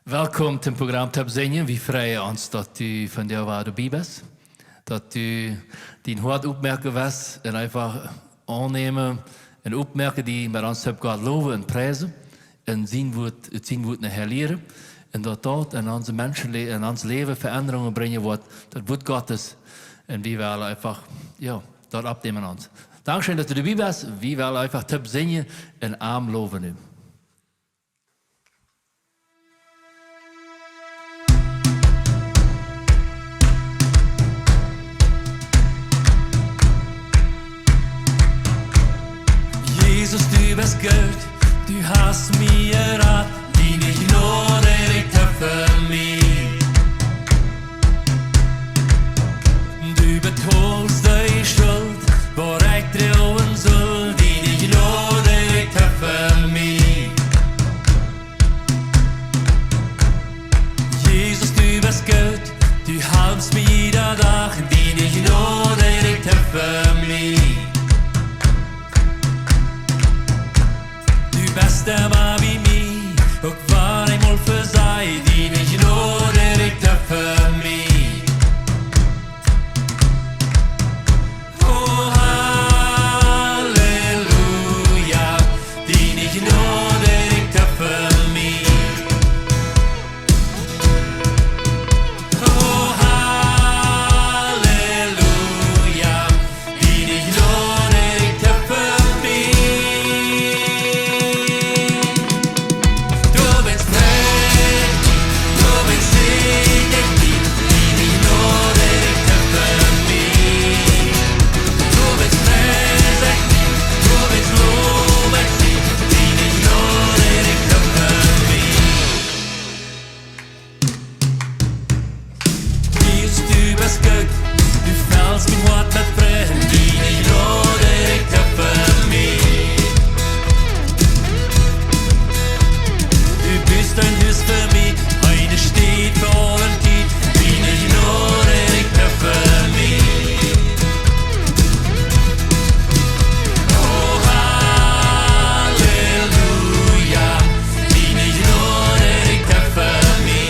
Welkom zum Programm Tab Zingen. Wir freuen uns, dass du von der Wahrheit dabei bist. Dass du dein Hort aufmerken wirst und einfach annehmen und aufmerken, die mit uns Gott loben und preisen und sein Wort nachher lehren. Und dass dort in unser Menschenleben, in unser Leben Veränderungen bringen wird. Das Wort Gottes. Und wir wollen einfach, dort abnehmen uns. Dankeschön, dass du dabei bist. Wir wollen einfach Tab Zingen und Arm loben. Jesus, du bist gut, du hast mir Rat, deine Gnade reicht für mich. Du betonst die Schuld, wo ich trauen soll, deine Gnade reicht für mich. Jesus, du bist gut, du hältst mir jeder Tag, deine Gnade reicht für mich. Beste war wie mir, auch war einmal für sei, die nicht nur direkt für mich. Oh, Halleluja, die nicht nur direkt für mich. Oh, Halleluja, die nicht nur direkt für mich. Du fällst mein Wort mit Brennen, die nicht nur direkt für mich. Du bist ein Hüst für mich, eine steht für allen die, die nicht nur direkt für mich. Oh, Halleluja, die nicht nur direkt für mich.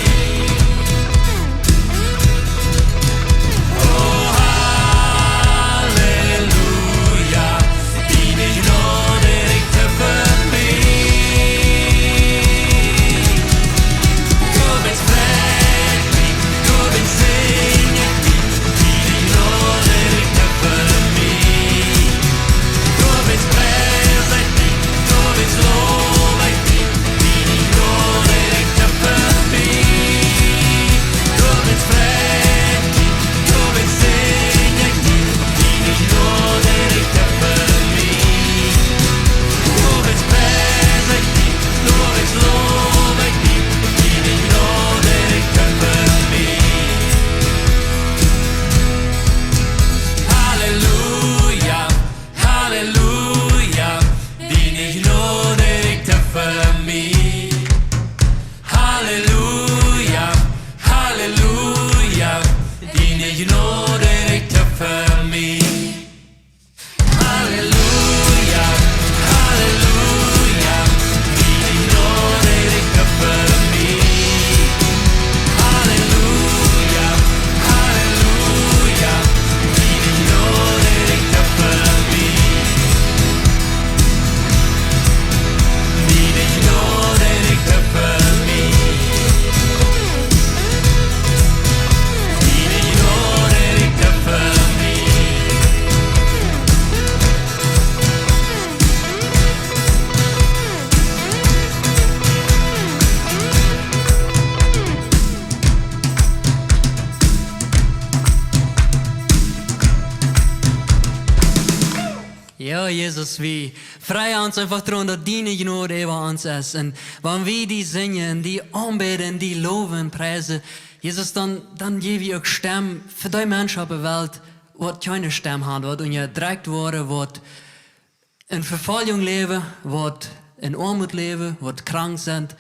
Ja, Jesus, wir freuen uns einfach daran, dass deine Gnade über uns ist. Und wenn wir die singen, die anbeten, die loben, preisen, Jesus, dann geben wir auch Stimme für die Menschen auf der Welt, die keine Stimme haben, die unterdrückt wurden, die in Verfolgung leben, die in Armut leben, die krank sind.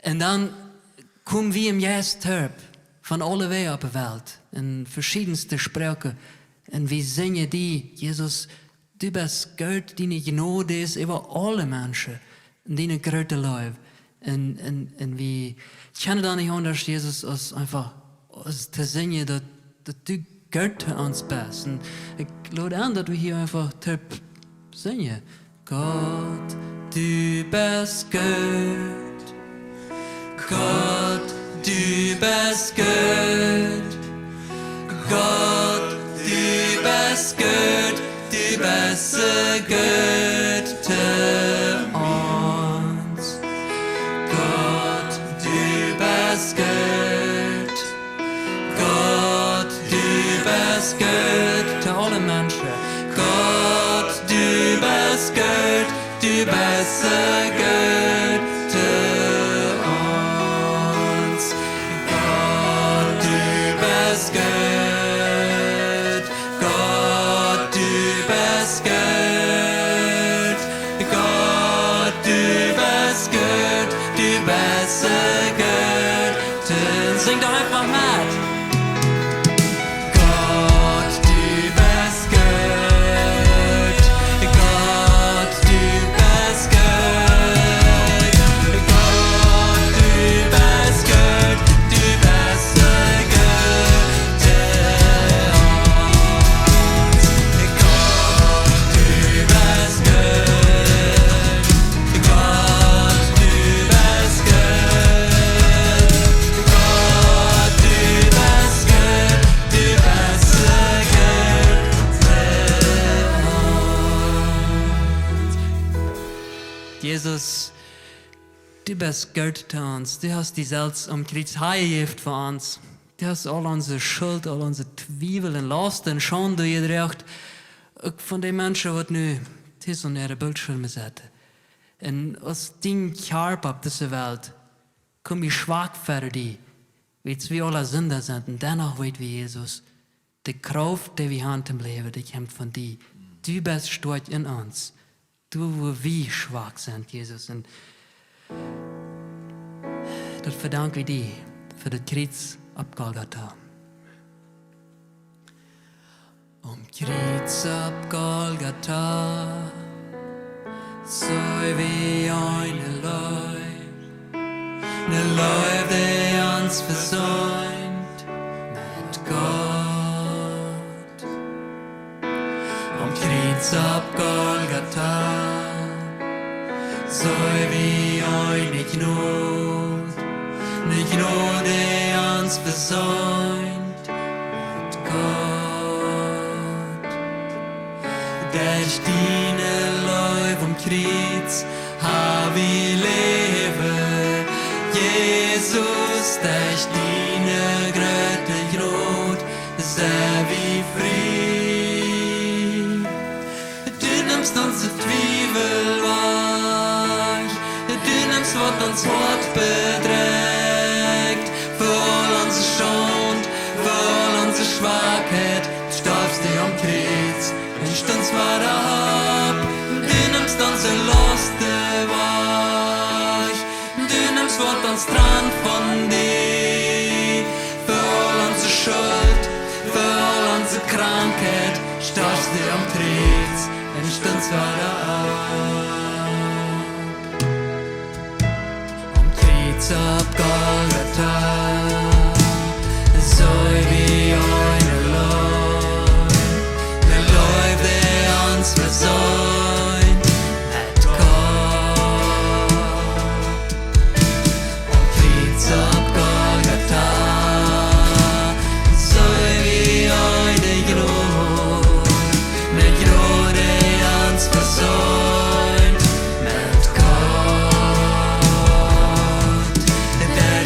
Und dann kommen wir im Jesus Terp von alle Wegen auf der Welt, in verschiedenste Sprachen. Und wir singen die, Jesus, du bist Gott, deine Gnade ist über alle Menschen, deine große Liebe. En wie kennen dan niet anders, Jesus, als einfach als te zingen dat du Gott ons best. En ik lade aan dat we hier einfach terp zingen. Gott, du bist gut. Gott, du bist gut. Gott, du bist gut. Du bist so gut zu uns. Gott, du bist gut. Gott, du bist gut zu allen Menschen. Gott, du bist gut. Du bist so gut zu uns. Gott, du bist gut. Gott, du bist gut. Gott, du bist gut. Du bist so gut. Sing doch einfach mit. Gott, du bist gut. Gott, du bist gut. Gott, du bist gut. Du bist so gut zu uns. Gott, du bist gut. Gott, du bist gut. Gott, du bist gut. Du bist so gut zu uns. Jesus, du bist Gott zu uns. Du hast die selbst am Kreuz heimgegeben für uns. Du hast all unsere Schuld, all unsere Zweifel und Lasten und Schande gedreht. Auch von den Menschen, die nu tis und ihre Bildschirme zetten. Und als ding Körper auf dieser Welt, komm ich schwach für die, wie wir alle Sünder sind. Und dennoch weet wie Jesus, die Kraft, die wir haben im Leben, die kommt von dir. Du bist stark in uns. Du, wo wir schwach sind, Jesus. Und das verdanken wir dir für das Kreuz auf Golgatha. Om Kreuz auf Golgatha, så vi eine Leib, die uns versöhnt mit Gott. Om Kreuz auf Golgatha, så vi eine Gnade, die uns versöhnt mit Gott. Durch deine Leib am Kreuz hab ich Leben, Jesus, durch deine Gröte Grot, sei wie frei. Du nimmst unsere Zweifel weg, du nimmst, was uns Wort bedrängt, für all unsere Schuld, für all unsere Schwachheit, du starbst dir am Kreuz, und stundst weiter ab. Du nimmst unsere Lasten weg, du nimmst, was uns trennt von dir, für all unsere Schuld, für all unsere Krankheit, starbst dir am Kreuz, und stundst weiter ab. Am Kreuz auf Golgatha, so wie eine Leib, der uns versöhnt mit Gott. Am Kreuz auf Golgatha, so wie eine Gnade, der uns versöhnt mit Gott. Der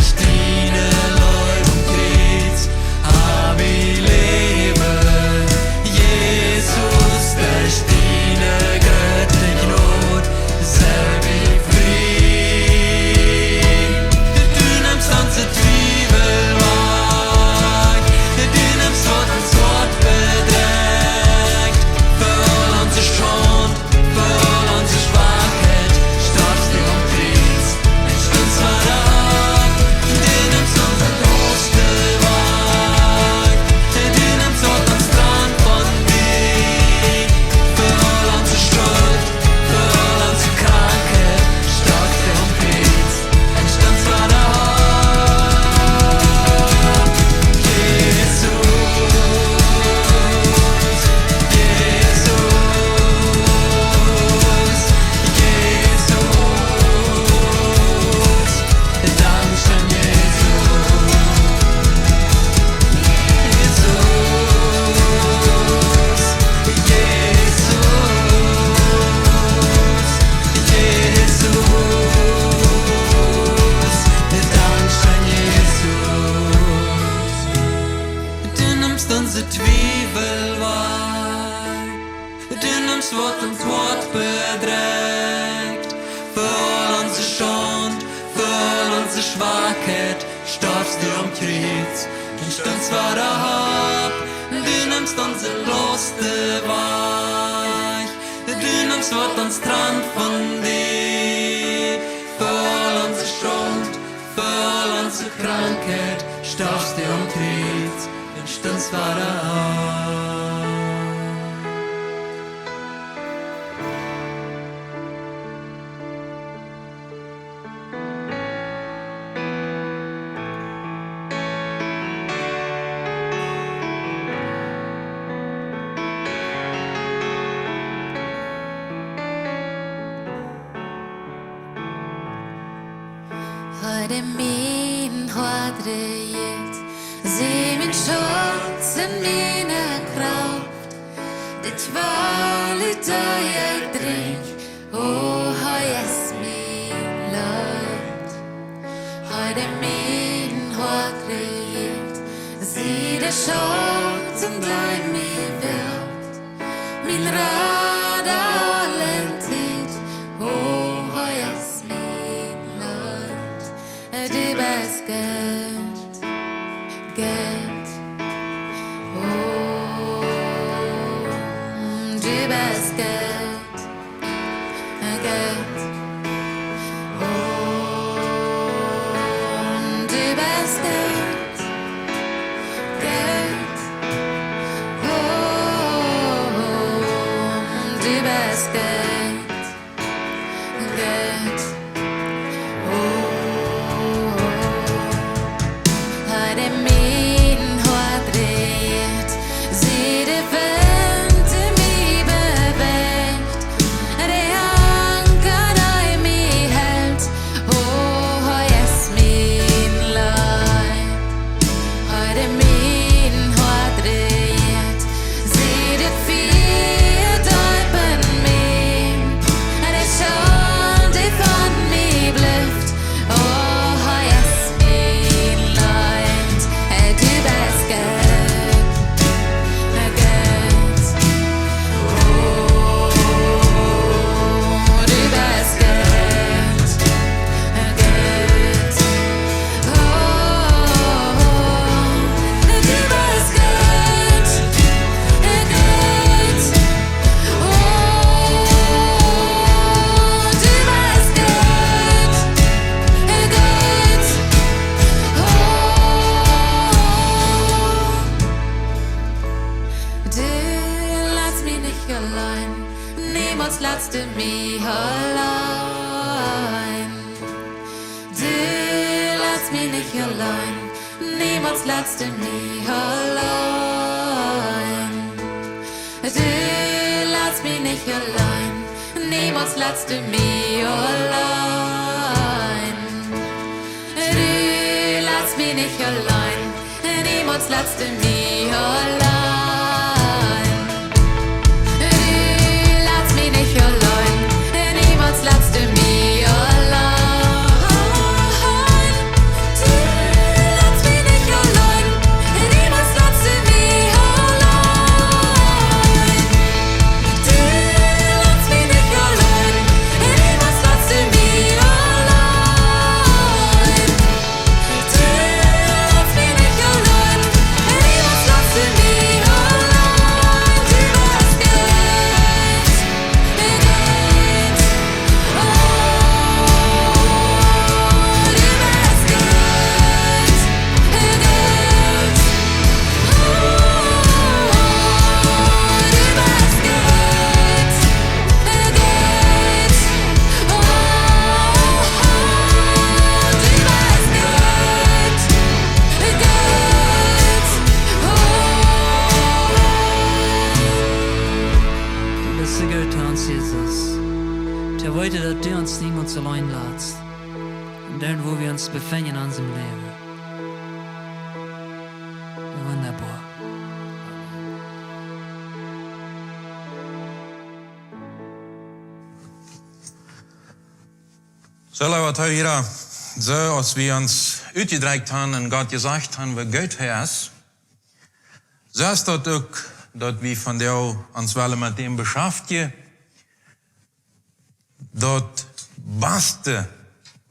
Schwachheit starbst du am Kreuz und stürzt wieder ab. Du nimmst unsere Laste weich, du nimmst was uns trennt von dir. Für all unsere Schuld, für all unsere Krankheit starbst du am Kreuz und stürzt wieder ab. Heute min hodret, se min schutz in meine Kraft. Dit var ut og jeg drink, og har jeg min løft. Heute min hodret, se det schutz in dein mir wird. Min råd allen tid, og har jeg du bist gut, gut, oh, du bist gut, gut, oh, du bist gut, gut, oh, du bist gut, gut. Niemals lässt du mich allein. Du lässt mich nicht allein. Niemals lässt du mich allein. Du lässt mich nicht allein. Niemals lässt du mich allein. Du lässt mich nicht allein. Niemals lässt du mich allein. Lässt du mich allein. Du lässt mich nicht allein. Niemals lässt du mich allein. Du lässt mich nicht allein. Niemals lässt du mich allein. Du lässt mich nicht allein. Niemals lässt du mich allein. Du bist so gut an uns, Jesus. Der wollte, dass du uns niemals allein lässt. Und dort, wo wir uns befinden in unserem Leben. Wunderbar. Så laat we hier zo als we ons uitgedrukt hebben en God gezegd hebben, we goed is. Zo is dat ook, dat we van jou ons willen met dem beschäftigen. Dat beste,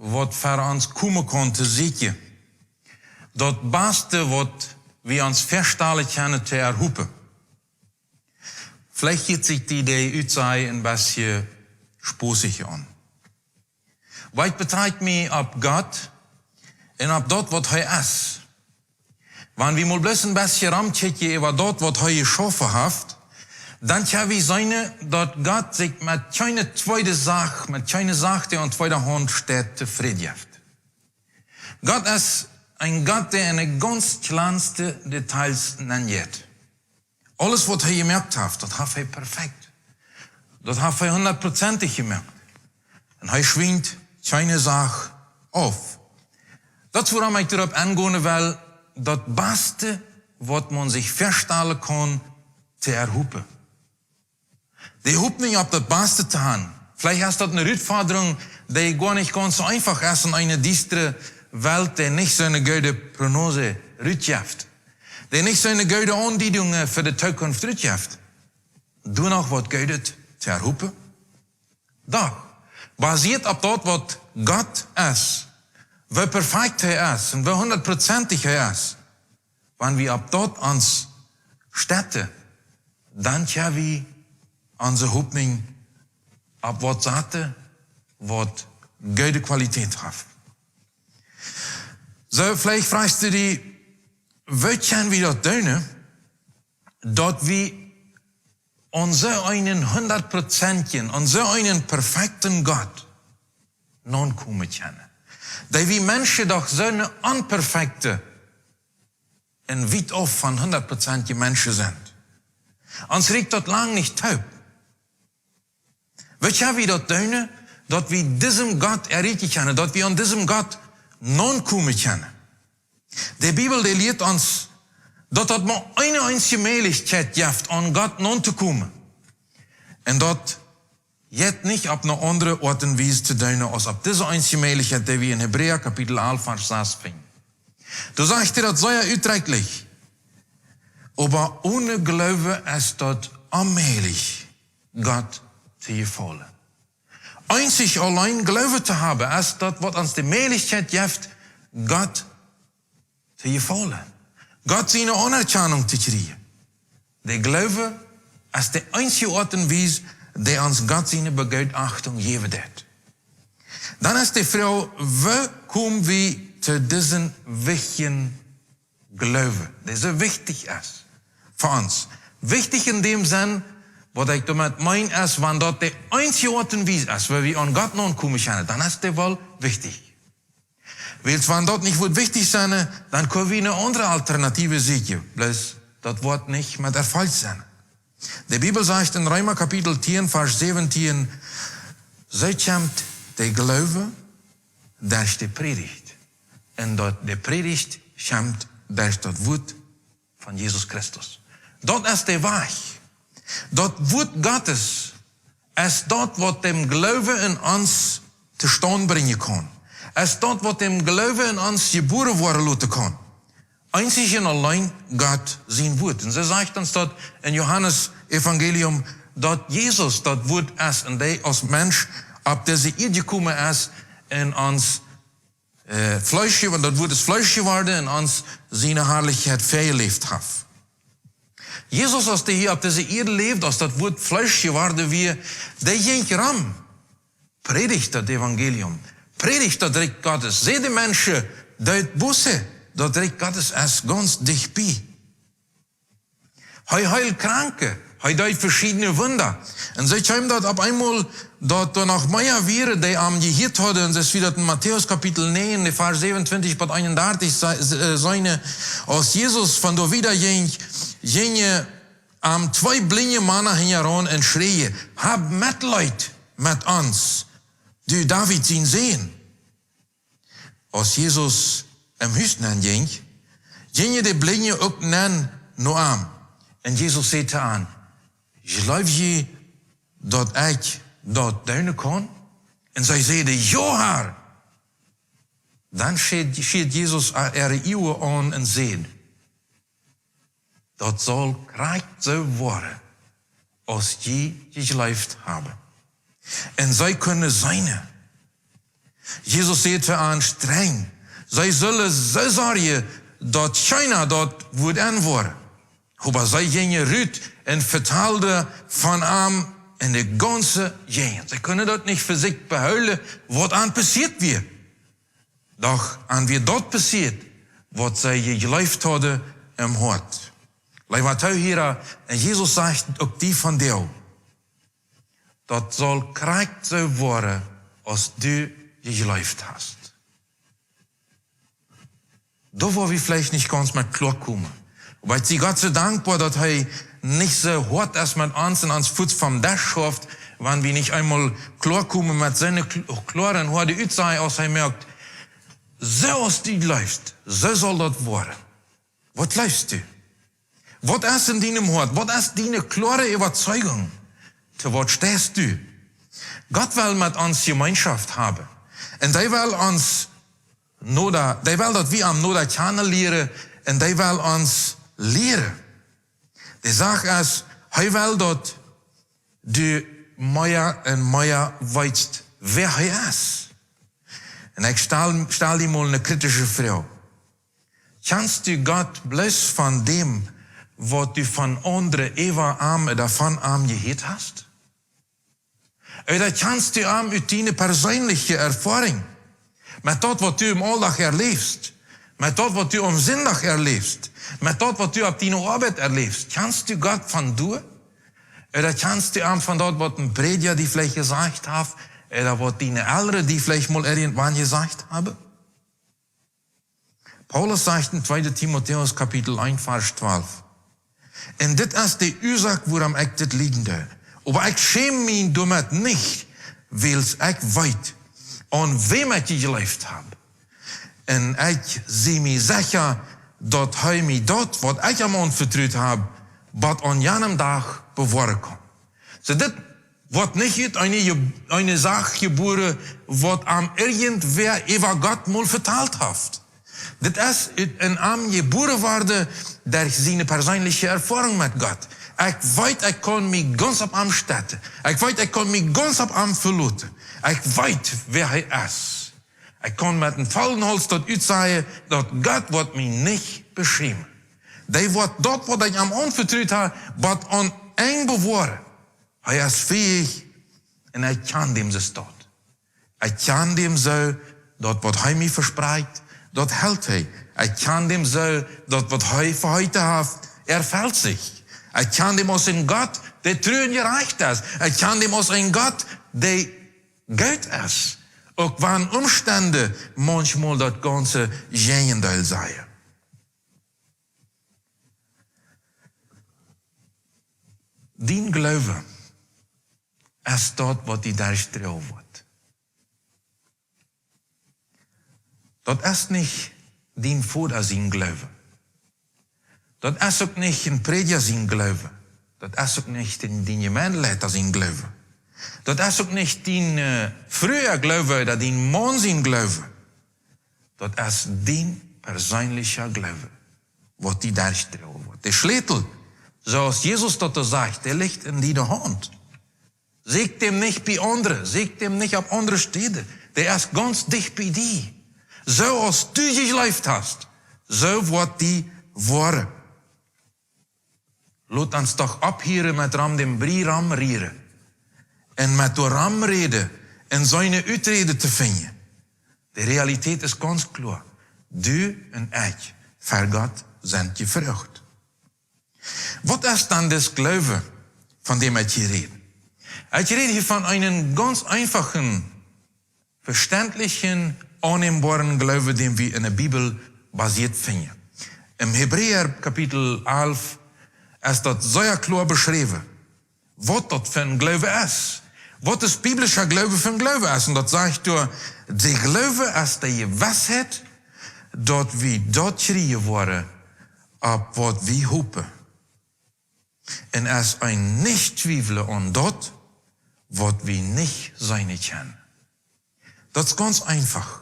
wat voor ons komen kon te zieken. Dat beste wat we ons verstalen kunnen te erhoepen. Vielleicht geht sich die Idee uitzij een beetje spoosig aan. Wat betreft mij op God en op dat wat hij is. Wanneer we mal bloß een beetje ramchecken over dat wat hij geschaffen heeft, dan gaan we zien dat God zich met keine tweede zaak, met keine zaak die aan tweede hand staat, tevreden heeft. God is een God die in de ganz kleinste details nennt. Alles wat hij gemerkt heeft, dat heeft hij perfect. Dat heeft hij 100%ig gemerkt. En hij schwingt keine zaak af. Dat is waarom ik erop aangehen wil, dat beste wat man zich verstellen kan, te erhoepen. Die hoopt niet op dat beste te gaan. Vielleicht is dat een uitfordering die gar nicht ganz so einfach ist in eine düstere Welt, die nicht so eine gute Prognose uitgeeft. Die nicht so eine gute Andienung für die Zukunft uitgeeft. Doe nog wat Gutes te erhoepen. Doch, basiert op dat wat God is, wie perfect hij is en wie 100%ig hij is. Wanneer we op dat ons stetten, dan gaan we onze hoopning op wat zetten, wat goede kwaliteit heeft. Zo, vielleicht fragst du die, wat gaan we dat doen, dat we onze einen 100%, onze einen perfecten God non-komen kunnen. Dat we mensen doch zo'n onperfecte en weit af van 100% mensen zijn. Ons reikt dat lang niet taub. Wat gaan we dat doen? Dat we diesem God erreichen kunnen, dat we aan diesem God non-komen kunnen. De Bibel die leert ons dat maar eine einzige Möglichkeit heeft aan God non te komen. En dat jet niet op een andere Art en Weise te doen als op deze einzige Möglichkeit, die we in Hebräer Kapitel 11 Vers 6 finden. Du sagst dir das sehr uitdrücklich. Aber ohne Glaube ist das unmöglich, Gott zu gefallen. Einzig allein Glaube zu haben, ist das, was uns die Möglichkeit gibt, Gott zu gefallen. Gott seine Anerkennung zu kriegen. Der Glaube ist die einzige Art und Weise, die uns Gott seine Begutachtung geben wird. Dann ist die Frage, wie kommen wir zu diesem wichtigen Glauben, der so wichtig ist für uns. Wichtig in dem Sinn, was ich damit meine, ist, wenn das die einzige Art und Weise ist, weil wir an Gott non kommen können, dann ist der wohl wichtig. Weil wenn das nicht wird wichtig sein, dann können wir eine andere Alternative sehen. Bloß, das wird nicht mit Erfolg sein. Die Bibel sagt in Römer Kapitel 10, Vers 17, zij komt de Glaube durch die Predigt. En dat de Predigt komt durch das Wort von Jesus Christus. Dat is de Weg. Dat Wort Gottes ist das, was dem Glauben in uns zustande bringen kann. Ist das, was dem Glauben in uns geboren worden lassen kann. Einzig und allein Gott sein Wort. Und so sagt uns das in Johannes Evangelium, dass Jesus das Wort ist und der als Mensch ab diese Erde gekommen ist in uns Fleisch, und das Wort ist Fleisch geworden und uns seine Herrlichkeit vergelebt hat. Jesus, als der hier auf dieser Erde lebt, als das Wort Fleisch geworden wie, der ging ram, predigt das Evangelium, predigt das Reich Gottes, seht die Menschen, die Busse, das Reich Gottes ist ganz dicht bei. Hij heilt Kranke, hij deed verschiedene Wunder. Und so kam das auf einmal, dass da noch mehr wäre, die am gehört hadden, und das ist wieder in Matthäus Kapitel 9, Vers 27 bis 31, seine, als Jesus von da wieder ging zwei blinde Männer heran und schreien, hab Mitleid mit uns, du David ihn sehen. Als Jesus im Hüsten ging, gingen die Blinde auch nur an. Und Jesus sagte an, geloof je dat ik dat doen kan? En zij zeiden, ja, Herr. Dan schiet Jesus ihre Augen an und zei, dat zal krijgt zo worden, als je geloofd hebben. En zij kunnen zijn. Jesus sagt für an streng. Zij zullen zo zorgen dat China dat wordt aanvoeren. Maar zij gingen uit en vertaalden van hem in de ganze gegend. Zij kunnen dat niet voor zich behouden, wat aan passiert weer. Doch aan wie dat passiert, wat zij geleefd hadden im hart. Lijkt wat hier, en Jezus zegt ook die van jou. Dat zal kracht zo worden als du geleefd hast. Da war wir vielleicht nicht ganz mit klarkommen. Aber ich bin Gott so dankbar, dass er nicht so hart ist mit uns und ans Fuß vom Dach schafft, wenn wir nicht einmal klarkommen mit seinen klaren Worte aussehen, als er merkt, so als du läufst, so soll das werden. Was läufst du? Was ist in deinem Hart? Was ist deine klare Überzeugung? Zu was stehst du? Gott will mit uns Gemeinschaft haben. Und er will uns die wil dat we am Noda kennen leren en die wil ons leren. Die zegt is, hij wil dat du meer en meer weet wie hij is. En ik stel die mal een kritische vraag. Kannst du Gott bloß van dem, wat du van anderen even am davon am gehoord hast? Oder kannst du am uit deine persoonlijke ervaring? Met dat wat u im Alltag erlebst, met dat wat u am Sonntag erlebst, met dat wat u op die Arbeit erlebst, kannst du Gott von du? Oder kannst du am von dort, was ein Prediger die vielleicht gesagt hat, oder was die Ältere, die vielleicht mal irgendwann gesagt haben? Paulus sagt in 2. Timotheus Kapitel 1, Vers 12. En dit is de oorzaak waarom ik dit liegende. Aber ik schäme mich damit nicht, weil ik weet, aan wem ik geleefd heb. En ik zie me zeker dat hij me dat, wat ik hem aanvertrouwd heb, wat aan jenem dag bewaren kan. So dit wordt niet uit eine zaak geboren, wat aan irgendwer over Gott mal verteld heeft. Dit is een am geboren worden, der zijn persoonlijke ervaring met Gott. Ik weet, ik kan me ganz op hem zetten. Ik weet, ik kan me ganz op hem verlaten. Ik weet wie hij is. Ik kan met een vollen hals tot uitzeggen dat God wordt me niet beschermen. Die wordt dat wat ik hem aanvertrouwd heb, wat aan eng bewaren. Hij is fähig en ik kan dem zo staan. Ik kan dem zo dat wat hij me verspreekt, dat hält hij. Ik kan dem zo dat wat hij voor heute heeft, erfüllt zich. Ik kan dem als een God, der treuen gereicht ist. Ik kan dem als een God, der Geld ist. Ook wanneer Umstände manchmal das ganze Gegenteil zijn. Dien Glaube ist das, was die Darstellung wird. Das ist nicht dien Vater sein Glaube. Das ist auch nicht ein Prediger sein Glaube. Das ist auch nicht dien Gemeindeleider sein Glaube. Das ist auch nicht dien früher Glaube oder dien Mann sein Glaube. Das ist dien persoonlijke Glaube, was die Darstellung wird. Der Schlüssel, zoals Jesus das sagt, der liegt in deiner Hand. Zeg dem nicht bei anderen, zeg dem nicht auf andere Städte. Der ist ganz dicht bei dir. So als du geleefd hast, so wird die worden. Laat ons toch abheren met ram den brie ram rieren. En met de ram reden en zijn uitreden te vinden. De realiteit is ganz klar. Du en ik, voor God zijn je vrucht. Wat is dan das Glaube, von dem ich hier rede? Ich rede hier von einem ganz einfachen, verständlichen, annehmbaren Glaube, den wir in der Bibel basiert finden. Im Hebräer Kapitel 11 ist das sehr klar beschrieben, was das für ein Glaube ist. Was das biblische Glaube für ein Glaube ist. Und das sagt du, der Glaube ist die Gewissheit, dass wir dort schreien worden, ab was wir hoffen. Und es ein Nicht-Zweifel an dort, was wir nicht sein können. Das ist ganz einfach.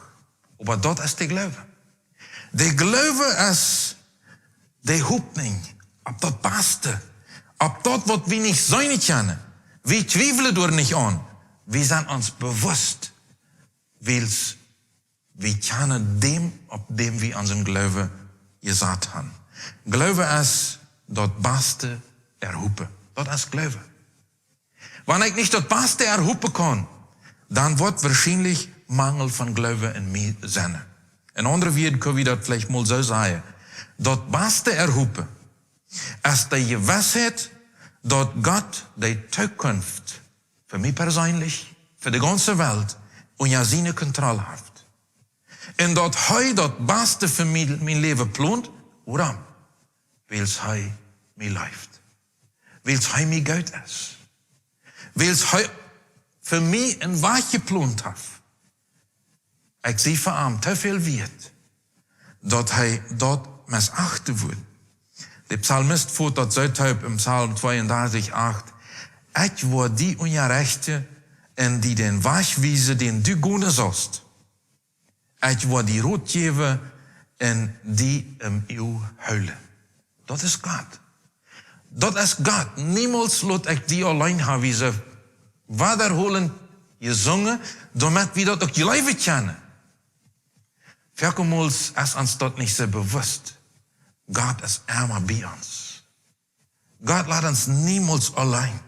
Aber das ist der Glaube. Der Glaube ist die Hoffnung, ab das Beste, ab das, was wir nicht sein können. Wir zweifeln dort nicht an. Wir sind uns bewusst, weil wir kennen dem, auf dem wir unseren Glaube gesagt haben. Glaube ist das Beste erhupen. Das ist Glaube. Wenn ich nicht das Beste erhupen kann, dann wird wahrscheinlich Mangel von Glaube in mir sein. In andere Woorden können wir das vielleicht mal so sagen. Das Beste erhupen ist die Gewissheit, dass Gott die Zukunft für mich persönlich, für die ganze Welt unter seine Kontrolle hat. Und dass er das Beste für mein Leben plant, warum? Weil es er mir läuft. Weil es er mir gut ist. Weil es er für mich ein Weg geplant hat. Ich sehe für ihn zu viel wird, dass er dort missachten wird. Der Psalmist fuhrt das so im Psalm 32, 8. Ich war die Ungerechte, en die den Weg wiesen, den du gehen sollst. Ich war die Rotgeber, en die u huilen. Dat is Gott. Dat is Gott. Niemals laat ik die alleen gaan wie ze wiederholen gezongen, damit wir dat ook je leven kennen. Vielmals ist uns das nicht so bewusst. Gott ist immer bei uns. Gott lässt uns niemals allein.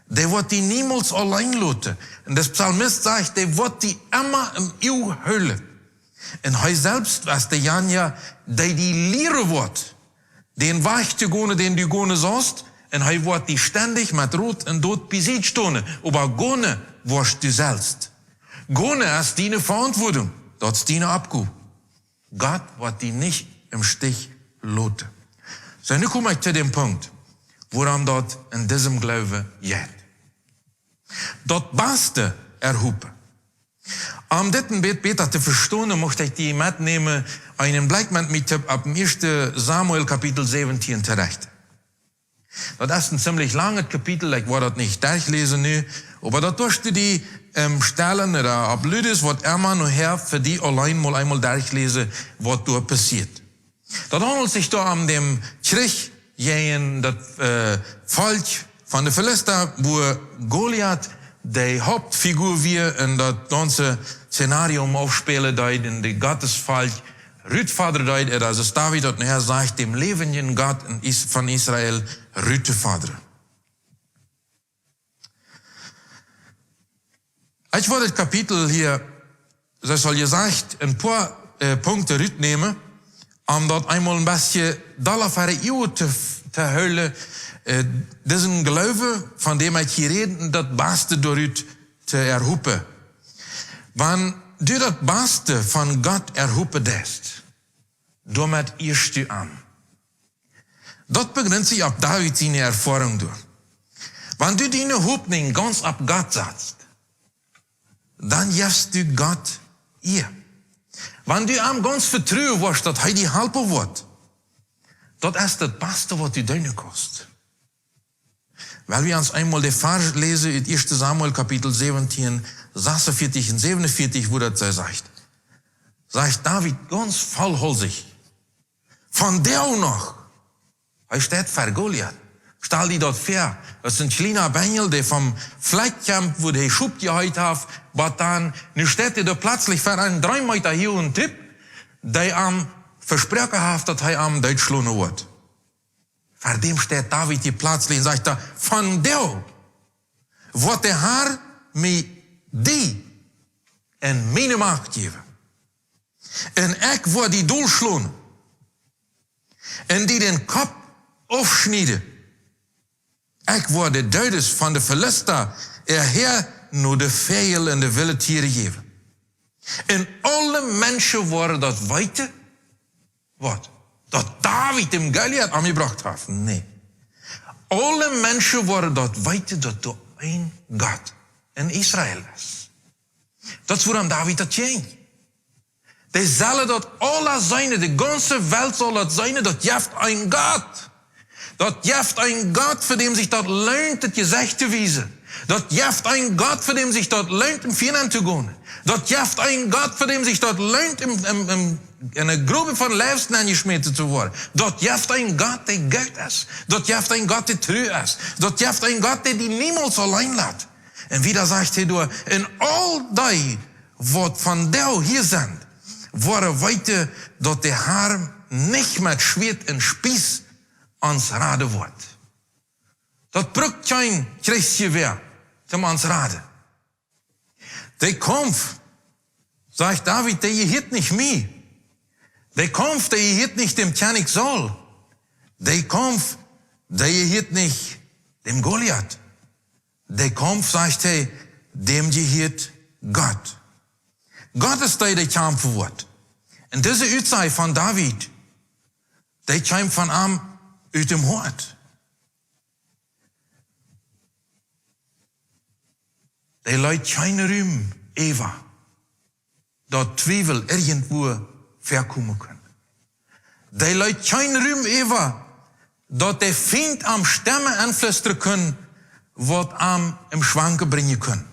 Der wird die niemals allein lassen. Und der Psalmist sagt, der wird die immer im Eeuw hüllen. Und er selbst, was der Janja, der die Lehre wird, den Weg zu gehen, den du gehen sollst, und er wird die ständig mit Rot und Tod besiegt stehen. Aber gehen wirst du selbst. Gehen ist deine Verantwortung. Das ist deine Abgabe. Gott wird die nicht im Stich lassen. So, nun komme ich zu dem Punkt, woran dort in diesem Glaube geht. Das Beste erhupen. Am dritten Beter zu verstehen, möchte ich die mitnehmen, einen Blick mit ab dem 1. Samuel Kapitel 17 zurecht. Das ist ein ziemlich langes Kapitel, ich werde das nicht durchlesen, nu, aber da tust du die Stellen oder ab Lüdes, was immer noch her für die allein mal einmal durchlesen, was dort passiert. Das handelt sich da um dem Krieg gegen das Volk von den Philister, wo Goliath die Hauptfigur wir in das ganze Szenario aufspielen, da in die Gottesvolk Rütvater da, also David und nachher sagt, dem lebenden Gott von Israel Rütvater. Ich wollte das Kapitel hier, das soll gesagt, ein paar Punkte rütnehmen, um dort einmal ein bisschen Dollar für die EU zu hören, diesen Glaube, von dem ich hier rede, das Beste dort zu erhupen. Wenn du das Beste von Gott erhupen lässt, damit irrst du an. Das begrenzt sich auf David seine Erfahrung durch. Wenn du deine Hoffnung ganz auf Gott setzt, dann gibst du Gott ihr. Wenn du ihm ganz vertrauen wirst, dass er die helfen wird, das ist das Beste, was du tun kannst. Weil wir uns einmal den Vers lesen in 1. Samuel Kapitel 17, 46 und 47, wo das sagt. Sagt David ganz vollholzig. Von der noch. Er steht für Goliath. Stell die dort vor. Das ist ein kleiner Bengel, der vom Fleckkamp, wo der Schub geheut hat, aber dann, nu steht er da plötzlich für einen 3 Meter hohen Typ, der am versprochen hat, dass er am Deutschland wird. Vor dem steht David hier plötzlich und sagt, von der wird der Herr mir die in meine Macht geben. Und ich werde die durchschlagen. Und die den Kopf aufschneiden. Ich werde de Dödes von den Philister erher nur de Vegel en de wilde Tiere geben. Und alle Menschen worden das weite, wat? Dat David dem Goliath angebracht hat. Nee. Alle Menschen worden dat weite, dat er een Gott in Israel is. Dat is waarom David dat ging. Die zullen dat alle zijn, de ganze Welt soll dat zijn, dat jeft een Gott. Dat jeft een Gott, für dem sich dat leunt, het gezegd te wijzen. Dat jeft een Gott, für dem sich dat leunt, im Finan te gaan. Dat jeft een Gott, für dem sich dat leunt, in een groep van Leifsten aangesmeten te worden. Dat jeft een Gott, die gut is. Dat jeft een Gott, die treu is. Dat jeft een Gott, die niemals allein laat. En wie da sagt hij door, in al die wat van jou hier zijn, worden weten dat de Heer niet met schwert en spies ons raden wordt. Dat brukt geen krijgsgeweer om ons raden. De Kampf, sagt David, der gehört nicht mir. Der Kampf, der gehört nicht dem König Saul. Der Kampf, der gehört nicht dem Goliath. Der Kampf, sagt er, dem gehört Gott. Gott ist der kämpfen wird. Und diese Uitsage von David, der kommt von ihm aus dem Hort. Der leidt keine Rühm, Eva, dat Zweifel irgendwo verkommen können. Der leidt keine Rühm, Eva, dat der Feind am Stämme anflüstern können, wat am im Schwanke bringen können.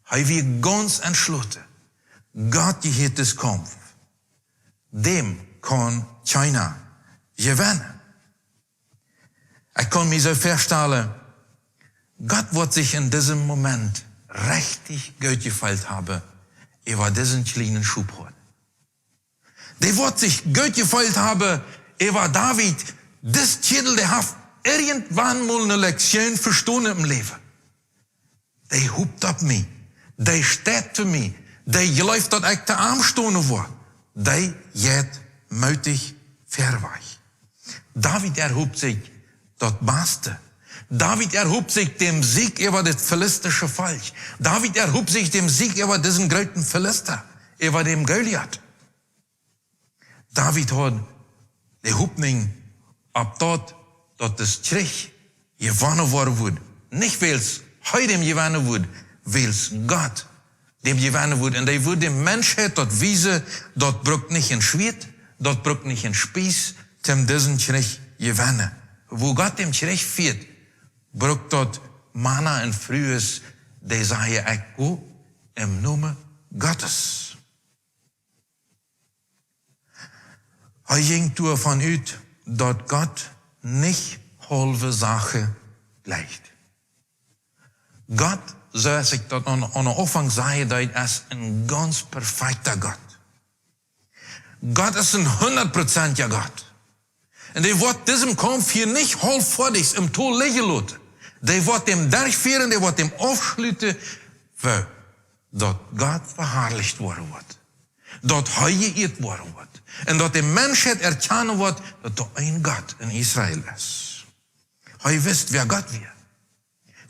Hij wird ganz entschlossen. Gott gehört des Kampf. Dem kann keiner gewinnen. Ich kann mir so vorstellen, Gott wird sich in diesem Moment richtig gut gefällt haben, über diesen kleinen Schubhut. Der wird sich gut gefällt haben, über David, das Titel, der hat irgendwann mal eine Lektion verstanden im Leben. Der hupt auf mich, der steht für mich, der läuft, dass ich der Arm stoßen war. Der geht mutig verweich. David erhobt sich das Beste. David erhob sich dem Sieg über das philisterische Volk. David erhob sich dem Sieg über diesen großen Philister, über dem Goliath. David hat die Hoffnung ab dort, dass das Krieg gewonnen worden wird. Nicht, weil es heute dem gewonnen wird, weil es Gott dem gewonnen wird. Und er wird dem Menschheit dort wiesen, dort braucht nicht ein Schwert, dort braucht nicht ein Spieß, dem diesen Krieg gewonnen. Wo Gott dem Krieg führt, braucht dort Manna en Frühes, die sagen, ich go im Namen Gottes. Er ging davon aus, dass Gott nicht halbe Sache gleicht. Gott, so als ich das an der Anfang sage, ist ein ganz perfekter Gott. Gott ist ein 100%iger Gott. Und der wird diesem Kampf hier nicht halbfertig im Tod liegen lassen. Der wird dem durchführen, der wird dem aufschließen, weil dort Gott verherrlicht worden wird. Dort geehrt worden wird. Und dort die Menschheit erkennen wird, dass da ein Gott in Israel ist. Er wisst, wer Gott wird.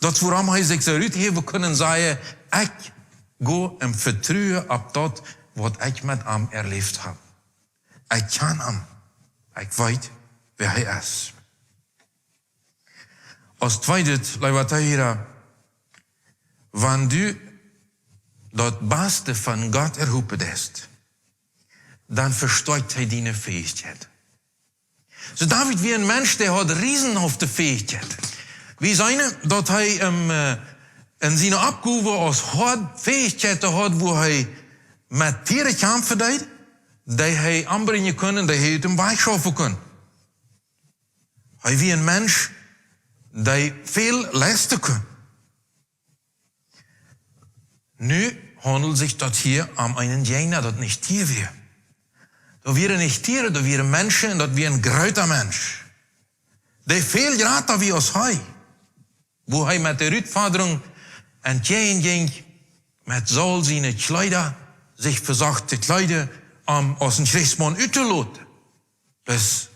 Dort, woran er sich so rührt, können sagen, ich gehe im Vertrauen ab dort, was ich mit ihm erlebt habe. Ich kann ihn. Ich weiß, wer er ist. Als zweites, lieber Zuhörer, wenn du das Beste von Gott erhoben hast, dann verstärkt er deine Fähigkeit. So David wie ein Mensch, der hat riesenhafte Fähigkeit. Wie seine, dass er in seiner Abgabe als hart Fähigkeiten hat, wo er mit Tieren kämpfen kann, die er anbringen können, die er dem Weg schaffen kann. Er wie ein Mensch, der viel leisten kann. Nu handelt sich das hier um einen Jener, das nicht Tier wäre. Da wären nicht Tiere, da wären Menschen, das wäre ein großer Mensch. Der viel gerade wie aus Hai, wo er mit der Rückforderung entgegenging, mit Saul seine Kleider, sich versagte Kleider, aus dem Kriegsmann utelaten. Bis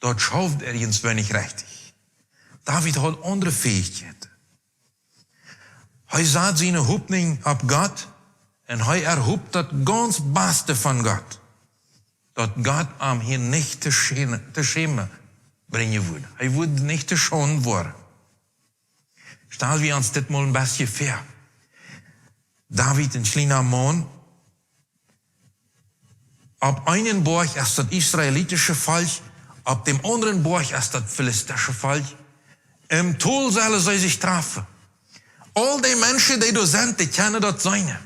dort schafft er jetzt wenig richtig. David hat andere Fähigkeiten. Er sah seine Hoffnung auf Gott und er erhobt das ganz Beste von Gott. Dass Gott ihm hier nicht zu schämen bringen würde. Er würde nicht zu schonen worden. Stellen wir uns das mal ein bisschen fair. David ein kleiner Mann. Ab einen Berg ist das israelitische Volk, ab dem anderen Berg ist das philisterische Volk. Im Tod sollen sie sich treffen. All die Menschen, die da sind, die kennen das seine.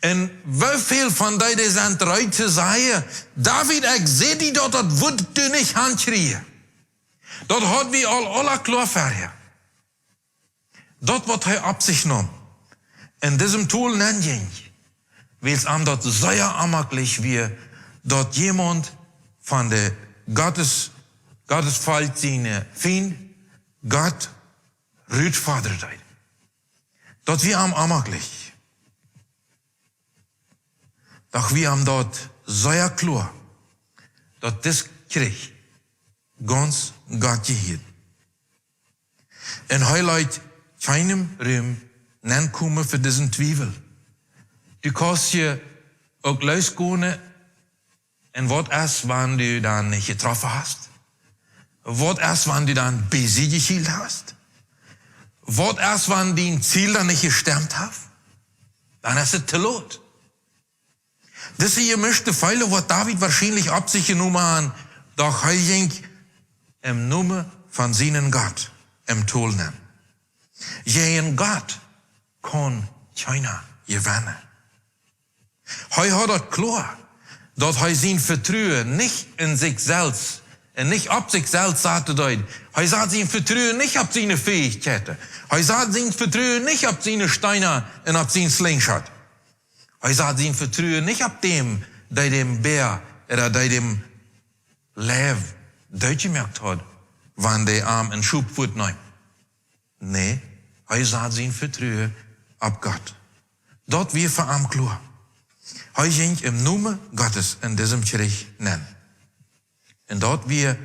Und wie viel von denen sind bereit zu sagen, David, ich sehe die dort, das wird du nicht hankriegen. Dort hat wir alle klar vorher. Dort wird er ab sich genommen. In diesem Tool nennt ihn. weil es am dort sehr amaglich wie dort jemand von der Gottes Volk seine Feind, Gott rührt Vater deid. Dort wir am amaglich. Doch wir haben dort sehr klar, dort das Krieg ganz Gott gehielt. En Highlight keinem Raum nennen kommen für diesen Zweifel. Du kannst je ook luisteren en wat erst, wann du dann nicht getroffen hast. Wat erst, wann du dann busy geschielt hast. Wat erst, wann dein Ziel dann nicht gestemmt hast. Dann ist es zu lot. Das hier möchte Pfeile, was David wahrscheinlich ab sich genommen hat, doch er ging im Namen von seinen Gott im Toll nehmen. Jeden Gott kann keiner gewinnen. Er hat das klar, dass er sein Vertrauen nicht in sich selbst und nicht auf sich selbst sagte dort. Er sagt sein Vertrauen nicht auf seine Fähigkeiten. Er sagt sein Vertrauen nicht auf seine Steine und auf sein Slingshot. Er sagt sein Vertrauen nicht auf dem, der dem Bär oder der dem Lev durchgemerkt hat, wann der Arm in Schubfurt nimmt. Nee, er sagt sein Vertrauen auf Gott. Dort wir für am klar. Er ging im Namen Gottes in diesem Krieg nennen. Und dort wir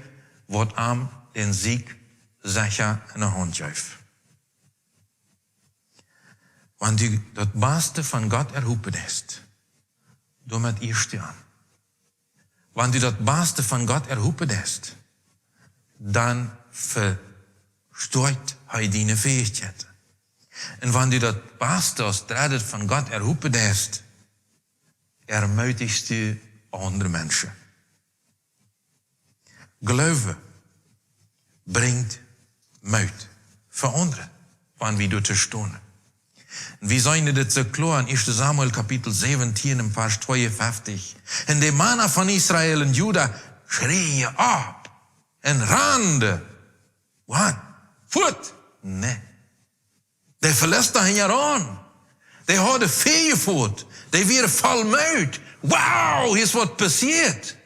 wird am den Sieg sicher in der Hand geef. Wenn du das Beste von Gott erhupen hast, du mit ihr stehen. Wenn du das Beste von Gott erhupen hast, dann verstört er deine Fähigkeiten. Und wenn du das Beste aus der von Gott erhupen hast, ermutigst du andere Menschen. Glaube bringt Mut für andere, wann wir dort stehen. Wie sollen das so klar in 1. Samuel Kapitel 17 im Vers 52. Und die Männer von Israel und Juda schrien ab und rannten. Was? Fort? Nee. Die Philister hingen an. Die hadden feegevoerd. Die waren voll Mut. Wow, is wat passiert.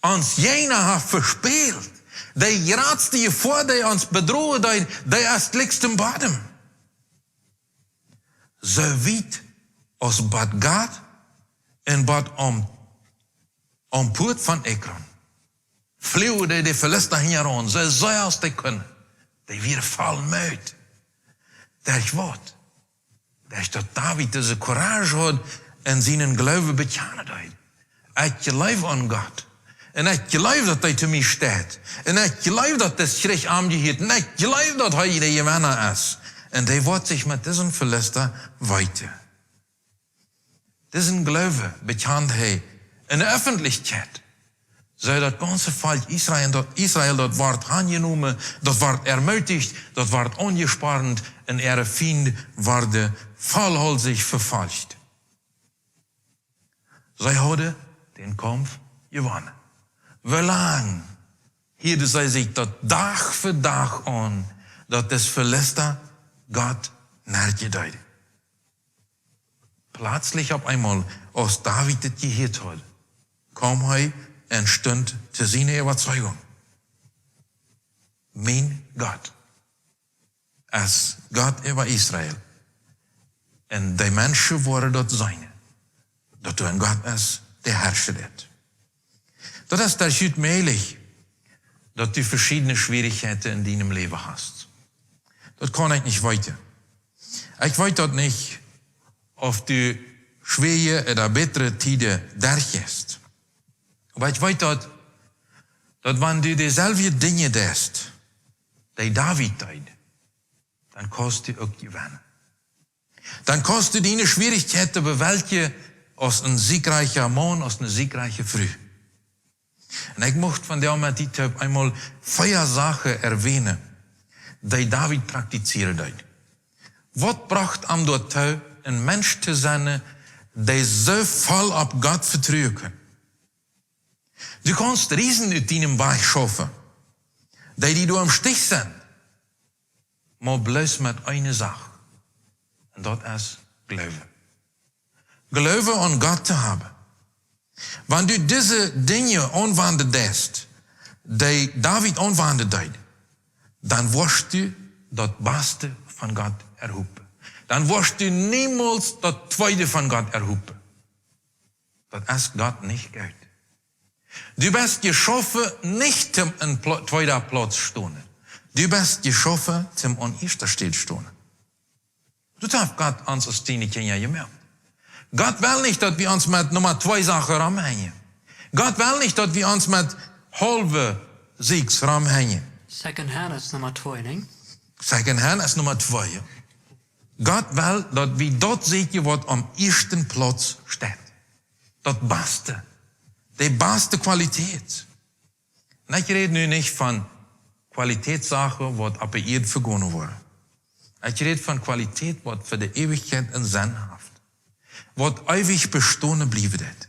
Ons jener hat verspielt. Die raadste je voor, die ons bedrohen, die is liks ten bodem. Zo weit als bad gaat en bad om poort van Ekron. Vleeuwen die Philister hier aan, zo als die kunnen. Die waren vol Mut. Dat is wat. Dat is dat David deze courage had en zijn geloof bekennen had. Ik geloof aan God. En ik geloof dat hij te mij staat. En ik geloof dat de schrik aangeheerd. En ik geloof dat hij de gewenner is. En hij wordt zich met deze Philister weiter. Diesen Glaube bekend hij in de Öffentlichkeit. Zo dat ganze Volk Israël dat wordt aangenomen, dat wordt ermutigt, dat wordt ongespaard en ihre Feinde worden volhalsig verfolgt. Zij hadden den Kampf gewonnen. Wie lang hielden zij zich dat dag voor dag aan, dat des Philister Gott nachgedacht. Plötzlich auf einmal, als David das gehört hat, kam er und stund zu seiner Überzeugung. Mein Gott, als Gott über Israel. Und die Menschen waren dort seine. Dat ein Gott ist, der herrscht het. Dat ist der Schüt möglich, dass du verschiedene Schwierigkeiten in deinem Leben hast. Das kann ich nicht weiter. Ich weiß dort nicht, ob du schwere oder bittere Tide durchgehst. Aber ich weiß dort, dass wenn du dieselben Dinge tust, die David tat, dann kannst du auch gewinnen. Dann kannst du deine Schwierigkeiten bewältigen als ein siegreicher Mann, als eine siegreiche Frau. Und ich möchte von der mit dir einmal 4 Sachen erwähnen, die David praktiziert hat. Was braucht am dort ein Mensch zu sein, der so voll auf Gott vertrauen kann? Du kannst Riesen in deinem Weg schaffen, die du am Stich sind, aber bloß mit einer Sache. Und das ist Glaube. Glaube an Gott zu haben. Wenn du diese Dinge anwendest, die David anwendet hat, dann wirst du das Beste von Gott erhupen. Dann wirst du niemals das Zweite von Gott erhupen. Das ist Gott nicht Geld. Du bist geschaffen nicht zum an zweiter Platz stehen. Du bist geschaffen zum an erster Stelle stehen. Das hat Gott uns als kleine Kinder gemerkt. Gott will nicht, dass wir uns mit Nummer 2 Sachen ramhängen. Gott will nicht, dass wir uns mit halbe Siegs ramhängen. Second hand is nummer 2, denk. Second hand ist Nummer 2. Ja. Gott will, dass wir dort sehen, was am ersten Platz steht. Das Beste. Die beste Qualität. Und ich rede nu nicht von Qualitätssachen, was ab ihr vergonnen wurde. Ich rede von Qualität, was für die Ewigkeit in Sinn hat. Was ewig bestehen bleiben wird.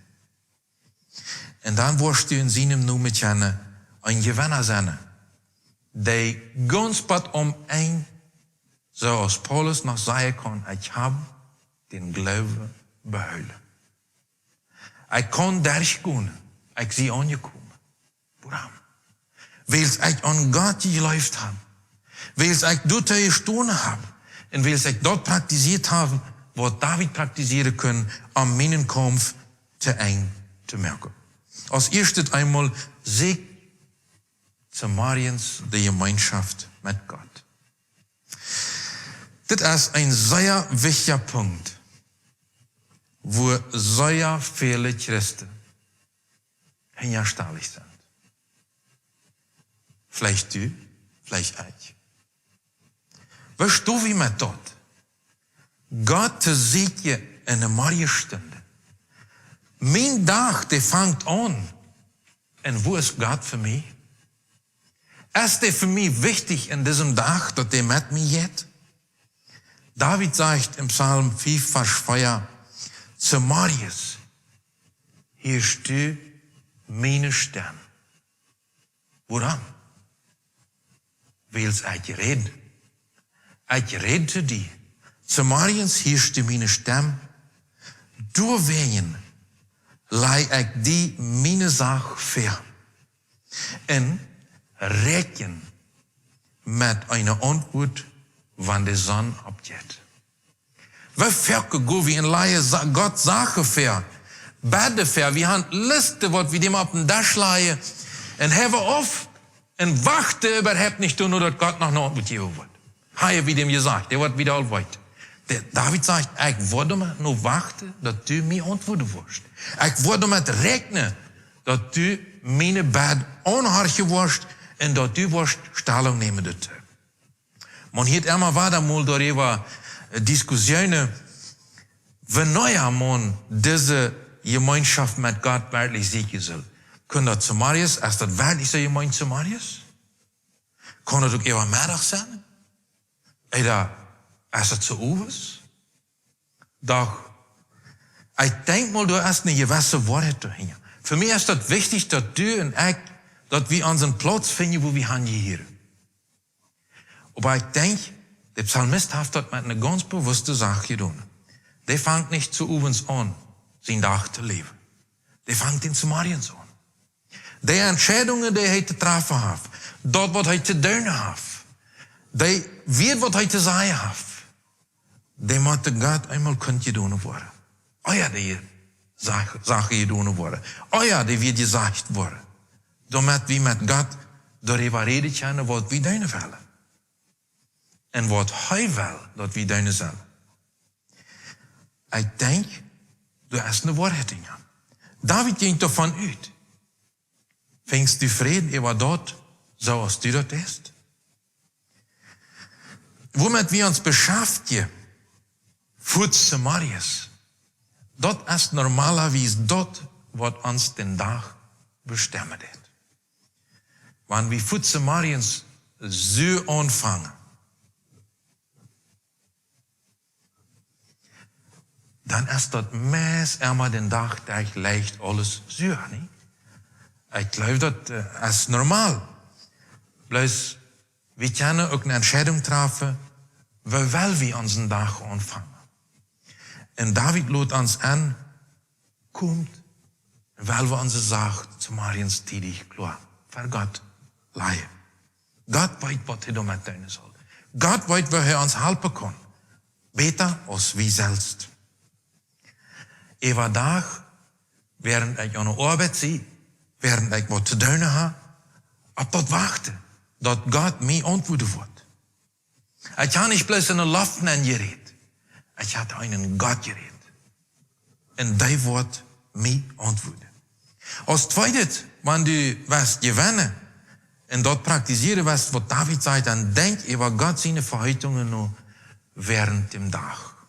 Und dann wirst du in seinem Namen kennen, ein Gewinner sein, der ganz bald ein, so als Paulus noch sagen kann, ich habe den Glauben behalten. Ich kann durchgehen, ich sie angekommen. Warum? Weil ich an Gott geläuft habe. Weil ich dort gestanden habe. Und weil ich dort praktiziert habe, was David praktizieren können, am meinen Kampf zu merken. Als erstes einmal sieg Samariens die Gemeinschaft mit Gott. Das ist ein sehr wichtiger Punkt, wo sehr viele Christen hinterstellig sind. Vielleicht du, vielleicht ich. Weißt du, wie man dort? Gott te sieht je in een mooie Stunde. Mijn dag, die fängt an. Und wo ist Gott für mich? Ist der für mich wichtig in diesem Tag, dass der mit mir geht? David sagt im Psalm 5, Vers 4, zu Marius, hier steht meine Stern. Woran? Weil ich rede. Ich rede zu dir. Zu Marius, hier steht meine Stem. Door wen lei ik die meine Sache ver. En reken met een antwoord wanneer de zon opgeht. We verken go wie een leie God Sache ver. Bade ver. Wir haben Liste, wat wir dem auf den Dash leien. En hebben auf. En wachten überhaupt nicht nur, dass Gott noch eine Antwort geben wird. Habe wie dem gesagt. Der wird wieder all weit. David sagt, ich werde maar nur wachten, dass du mir antworten wirst. Ich werde met rekenen, dass du meine Bad anhorchen wirst und dass du wirst Stellung nehmen dazu. Man hat immer weiter mal darüber Diskussionen, wenn man diese Gemeinschaft mit Gott wirklich sicher soll. Kann das zu Marius, ist das wirklich so gemeint zu Marius? Kann das auch eher Mittag sein? Oder ist das zu Uwes? Doch, ich denke mal, du hast eine gewisse Wahrheit dahinter. Für mich ist das wichtig, dass du und ich, dass wir unseren Platz finden, wo wir hier. Aber ich denke, der Psalmist hat das mit einer ganz bewussten Sache getan. Der fängt nicht zu Uwens an, sein Tag zu leben. Der fängt in Samariens an. Die Entscheidungen, die er zu treffen hat, dort, was er zu tun hat, die wird, was er zu sagen hat, die moet Gott einmal kunt gedaan worden. Oh ja, die Sache gedaan worden. Oh ja, die wird gesagt worden. Damit wir mit Gott darüber reden können, was wir doen willen. En wat hij wil, dat wir doen zullen. Ich denke, du hast eine Wahrheit in. David ging davon uit. Fängst du Frieden über dort, so als du dort ist? Womit wir uns beschäftigen, voor Samarius. Dat is normalerweise dat wat ons den Dag bestemmen heeft. Wanneer we voor Samariens zo aanvangen, dan is dat meest immer den Dag dat leicht alles zuur, niet? Ik geloof dat is normaal. Bloos, we kunnen ook een Entscheidung treffen, waar wel we onze dag aanvangen. En David loot ons aan, komt, wel we onze zaak zu Mariens tidig klaar. Voor God leien. God weet wat hij daarmee doen zal. God weet waar hij ons helpen kan. Beter als wie selbst. Ewa dag, während ik aan de arbeid zie, während ik wat te doen heb, op dat wachten, dat God mij antwoorden wordt. Ik heb niet bloos in een Luft geredet. Ik had einen Gott geredet. En die wordt mij antwoorden. Als tweede, wanneer du was gewinnen en dat praktiseren was wat David zei, dan denk je wat God zijn verhoudingen nu während dem Dag.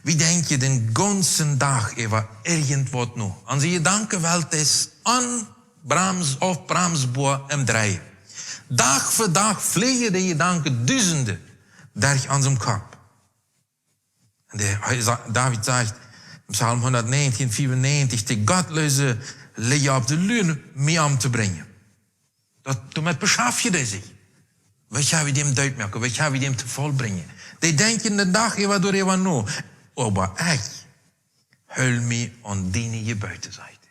Wie denk je den ganzen Dag über irgendwas nu? Onze gedankenwelt is bremsbaar im Drehen. Dag voor dag vliegen de gedanken duizenden durch unserem Kopf. En David zegt in Psalm 119, 94, die Gottlose liggen op de luren mee om te brengen. Damit beschaf je die zich. Wat gaan we dem uitmerken? Wat gaan we dem te volbrengen? Die denken de dag even door even nu. Maar ik hul me aan die gebuitenseite.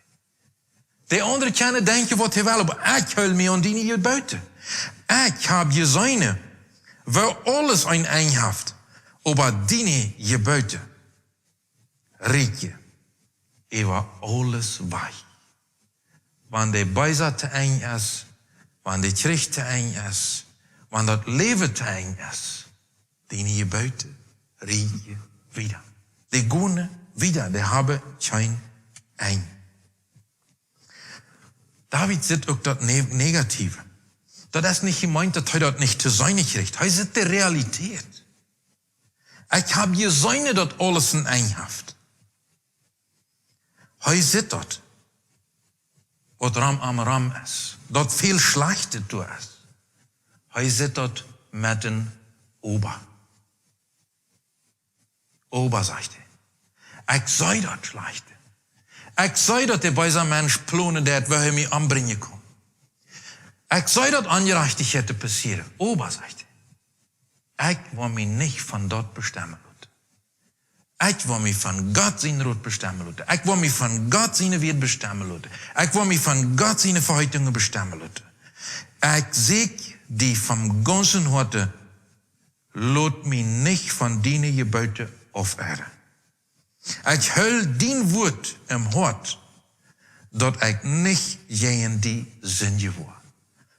Die anderen kunnen denken wat hij wil, maar ik hul me aan die gebuiten. Ik heb gezoinen, waar alles een heeft, maar die gebuiten. Riek je, over alles weg. Wanneer de bijzet te eng is, wanneer de terug te eng is, wanneer dat leven te eng is, die gebuiten, riek je wieder. Die gaan wieder, die hebben geen eng. David zit ook dat negatieve. Dat is niet gemeint dat hij dat niet te zijn krijgt. Hij zit de realiteit. Ik heb gezien dat alles een eng heeft. Hij zit dat. Wat ram am ram is. Dat veel slechter toe is. Hij zit dat met een ober. Ober, zegt hij. Ik zei dat slechte. Ik zei dat hij bij zijn mens plannen deed waar hij mij aanbrengen kon. Ik zei dat ongerechtigheid te passeren. Ober, zegt hij. Ik wil mij niet van dat bestemmen laten. Ik wil mij van God zijn rood bestemmen laten. Ik wil mij van God zijn weer bestemmen laten. Ik wil mij van God zijn verhoudingen bestemmen laten. Ik zeg die van ganzen harte, laat mij niet van die gebuiten aferen. Ik hul die woord im hart, dat ik niet tegen die zin word.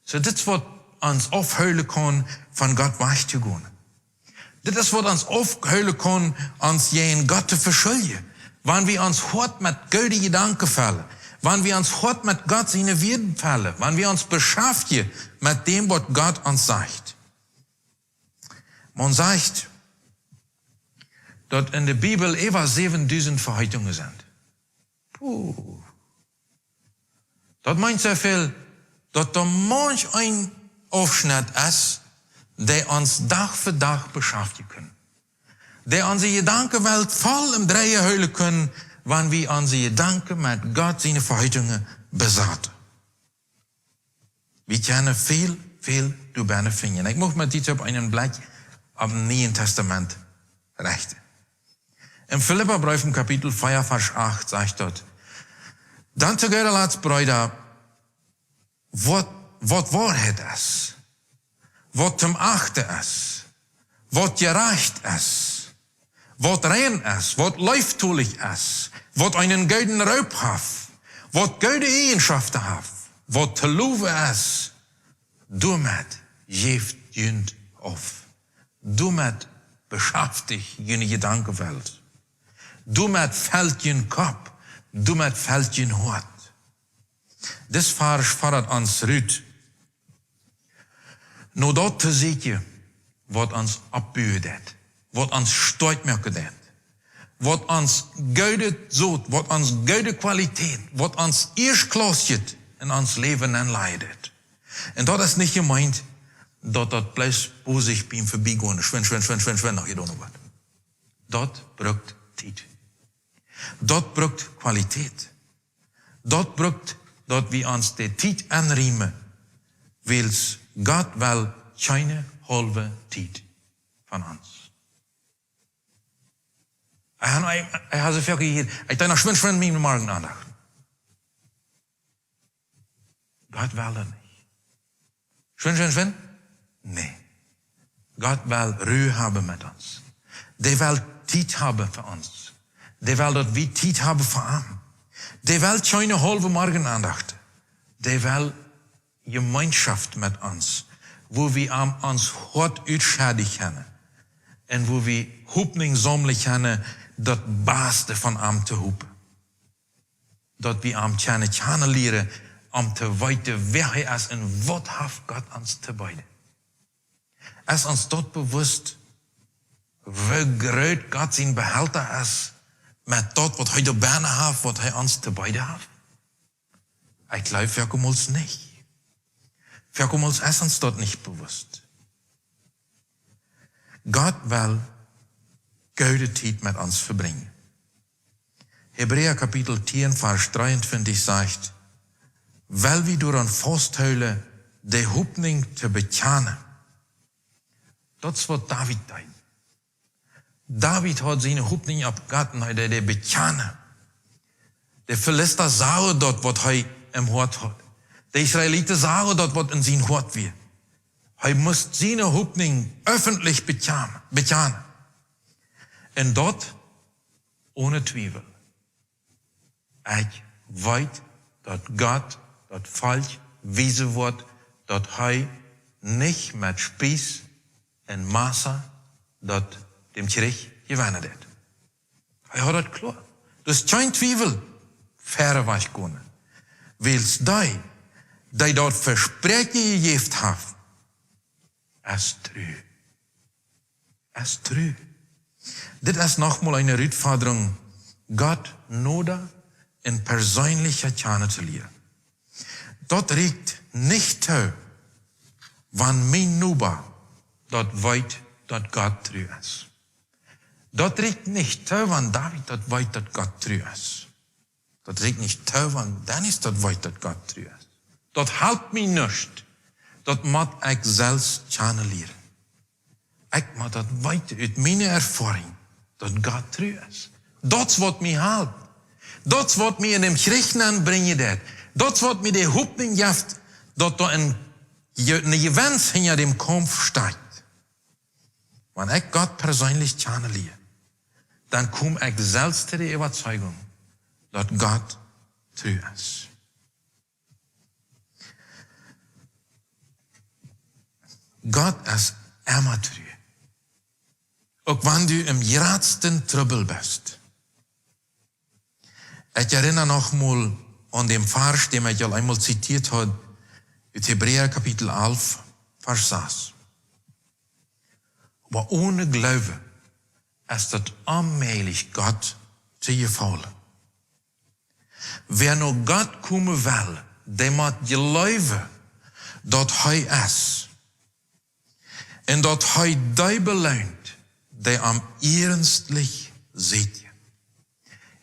So dit is wat ons afhuilen kan van God weg te gaan. Dit is wat ons afhuilen kan, ons tegen God te verschuldigen. Wanneer we ons hart met goede gedanken vallen. Wanneer we ons hart met God zijn woorden vallen. Wanneer we ons beschaffen met dem wat God ons zegt. Man zegt dat in de Bibel etwa 7000 verhoudingen zijn. Dat meint zoveel dat er manch een afschnitt is die ons dag voor dag beschaffen kunnen. Die onze gedankenwelt vol im Drehen huilen kunnen, wanneer we onze gedanken met God zijn verhoudingen bezaten. We kunnen veel daarbinnen vinden. Ik mag met dit op een blik op het Nieuwe Testament richten. In Philipperbrief Kapitel 4, Vers 8 sagt dort, dan zu Gott als Brüder, wat Wahrheit ist, wat zum Achten ist, wat gerecht ist, wat rein ist, wat lieftulich ist, wat einen guten Raub hat, wat gute Eigenschaften hat, wat te loven ist, damit geeft jünd auf. Damit beschäftigt jene Gedankenwelt. Damit fällt jün Kopf. Damit fällt jün Hort. Das Vers fordert uns rüt. Nur dort te zeker wat ons opbuurdet. Wat ons stoot merken det. Wat ons goede zoet. Wat ons goede kwaliteit. Wat ons eerstklassig in ons leven en leidet. En dat is niet gemeint dat blijft voor zich beim voorbijgaan. Schwin, nog je doen wat. Dat brukt tijd. Dat brukt kwaliteit. Dat brukt dat we ons de tijd aanriemen. Wils God wel geen halve tijd van ons. Hij had zoveel hier. Hij had nog schwinschwind met mijn morgen aandacht. Gott will das nicht. Schwin? Nee. Gott will Ruhe haben mit uns. Der will Zeit haben für uns. Der will, dass wir Zeit haben für ihn. Der will keine halbe Morgenaandacht. Der will Gemeinschaft mit uns, wo wir uns hart uitschädigen können. Und wo wir Hoffnung sammeln können, das Beste von ihm zu hopen. Dass wir ihm kennen leren, te weten wie hij is en wat heeft God ons te bieden. Is ons dat bewust, hoe groot God zijn behelter is, met dat wat hij de bijna heeft, wat hij ons te bieden heeft? Ik geloof vielkomals niet. Vielkomals is ons dat niet bewust. God wil goede tijd met ons verbringen. Hebräer Kapitel 10, Vers 23 zegt, weil wir daran festhalten, die Hoffnung zu bekennen. Dat is wat David deed. David had zijn Hoffnung op God en hij deed bekennen. De Philister zagen dat wat hij im hart had. De Israëlieten zagen dat wat in zijn hart was. Hij moest zijn Hoffnung öffentlich bekennen. En dat ohne Twijfel. Ik weet dat God dat falsch wezen wordt, dat hij niet met spijs en massa dat dem Kirch gewinnen deed. Hij had dat klaar. Dus geen twijfel verre was kunnen. Wils die dat verspreken gegeven heeft, is trouw. Is trouw. Dit is nogmaals een uitvordering, God nodig in persoonlijke kennen te leren. Dat reikt niet toe, wanneer mijn Nuba dat weet dat God trouw is. Dat reikt niet toe, wanneer David dat weet dat God trouw is. Dat reikt niet toe, wanneer Dennis dat weet dat God trouw is. Dat helpt mij niet. Dat moet ik zelfs kennen leren. Ik moet dat weten uit mijn ervaring, dat God trouw is. Dat is wat mij helpt. Dat is wat mij in de Griechenland brengt. Dat is wat mij de Hoffnung geeft, dat er een gewens hinter dem Kampf steht. Wanneer ik God persoonlijk kennenleer, dan kom ik zelfs tot de overtuiging, dat God trouw is. God is immer trouw. Ook wanneer u im grootste Trouble bist. Ik herinner nogmaals an dem Vers, den ich al einmal zitiert habe, uit Hebräer Kapitel 11, Vers 6. Aber ohne Glaube ist das allmählich Gott zu gefallen. Wer nur Gott kommen will, der muss geloven dat hij is. En dat hij die belohnt, die am ernstlich sieht.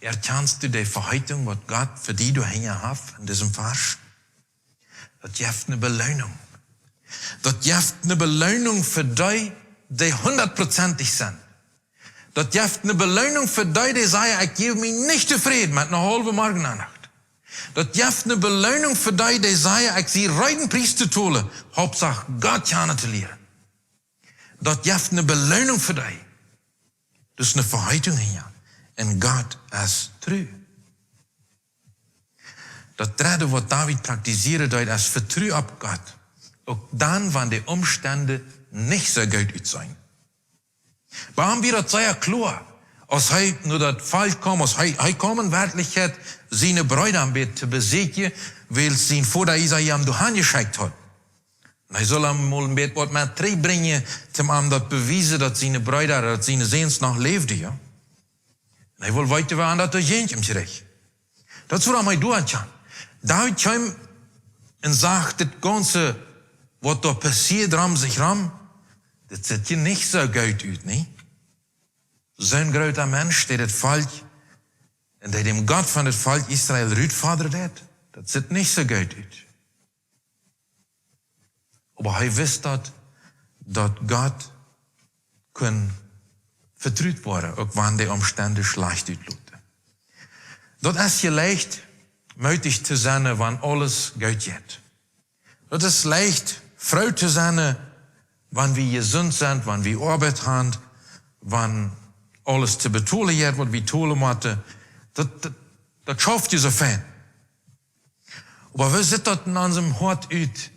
Erkennst du die Verheißung, was Gott für die du hängen hast in diesem Vers? Das gibt eine Belohnung. Das gibt eine Belohnung für die, die 100% sind. Das gibt eine Belohnung für die, die sagen, ich gebe mich nicht zufrieden mit einer halben Morgenandacht. Das gibt eine Belohnung für die, die sagen, ich sehe reinen Preis zu tun, Hauptsache Gott kennen zu lernen. Das gibt eine Belohnung für die. Das ist eine Verheißung hier. En God is trouw. Dat derde wat David praktiseerde, dat is vertrouwen op God. Ook dan, wanneer de omstandigheden niet zo goed uit zijn. Waarom wir dat zeer klar? Als hij nu dat fall kwam, als hij kwam in werkelijkheid zijn bruidambed te bezieken, wil zijn vader Isaïe hem doorheen geschickt had. En hij zal hem mal een beetje wat meer terugbrengen, om hem dat bewijzen dat zijn bruider, dat zijn zoons nog leefde, ja. En hij wil weten waar dat er geen terecht. Dat is wat hij doet. David kwam en zag dit ganze, wat er passiert om zich ram, dat ziet je niet zo goed uit, nee? Zo'n grote mens, die het volk, en die dem God van het volk Israël uitvaderd heeft, dat ziet niet zo goed uit. Maar hij wist dat God kon vertrouwd worden, ook wanneer de omstandigheden slecht uitlopen. Dat is je leicht mutig te zijn, wanneer alles goed gaat. Dat is leicht vrouw te zijn, wanneer we gezond zijn, wanneer we arbeid hebben, wanneer alles te betoelen is, wat we toelen moeten. Dat schafft je zo fijn. Maar we zitten dat in onze hart uit,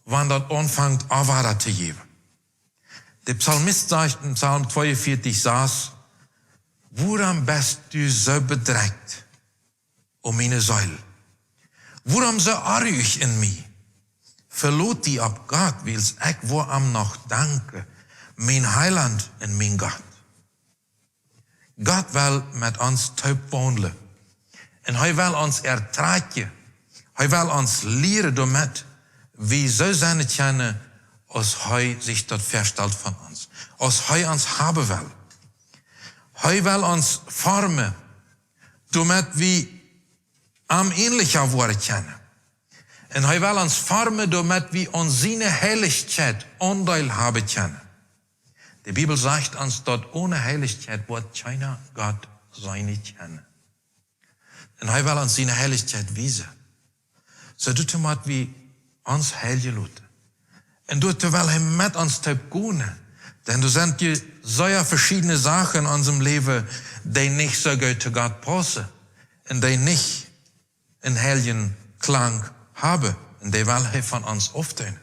wanneer dat aanvangt afwaarde te geven. De psalmist zegt in Psalm 42, 6, waarom bist u zo bedrekt om mijn ziel? Waarom zo arg in mij? Verloot die op God, wils ik waarom nog danken, mijn heiland en mijn God. God wil met ons tuip wandelen. En hij wil ons ertragen. Hij wil ons leren door met wie zo zijn het kennen als hij zich dat verstelt van ons. Als hij ons hebben wil. Hij wil ons vormen door met wie am ähnlicher worden kennen. En hij wil ons vormen door met wie ons zijn heiligheid ondeel hebben kennen. De Bibel zegt ons dat ohne heiligheid wordt keiner God zijn kennen. En hij wil ons zijn heiligheid wijzen. Zo doet hij met wie ons heilige laten. En door terwijl hij met ons te komen. Denn er zijn je zo verschiedene zaken in ons leven die niet zo goed te God passen. En die niet een heilige klank hebben. En die wil hij van ons aftuinen.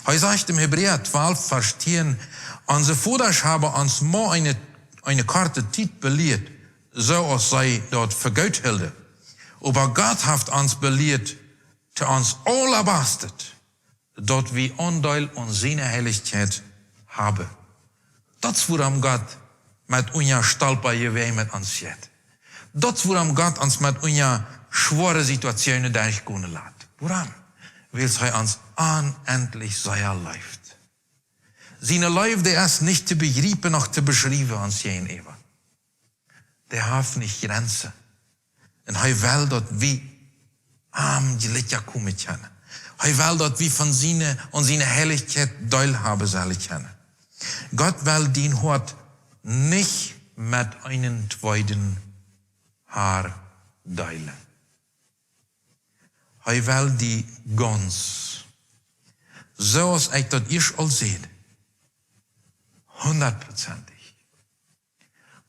Hij zegt in Hebräer 12, Vers 10, onze vaders hebben ons maar eine korte tijd beleerd, zoals zij dat vergoed hielden. Aber Gott heeft ons beleerd, te ons allerbastet, dat we ondeel aan zijn heiligheid hebben. Dat is waarom God met onze stolper je met ons zit. Dat is waarom God ons met onze zware situaties durch kunnen laten. Waarom? Weil hij ons unendlich sehr leeft. Zijn Leib, der ist nicht zu begreifen, noch zu beschreiben ans jeden Ewer. Der heeft nicht Grenzen. En hij wil dat we am die Lichter komen kennen. Hij wil dat we van zijn heiligheid deel hebben zullen kennen. Gott will den Hort nicht mit einem zweiten Haar deilen. Hij wil die ganz, zoals ik dat eerst al zei, 100%.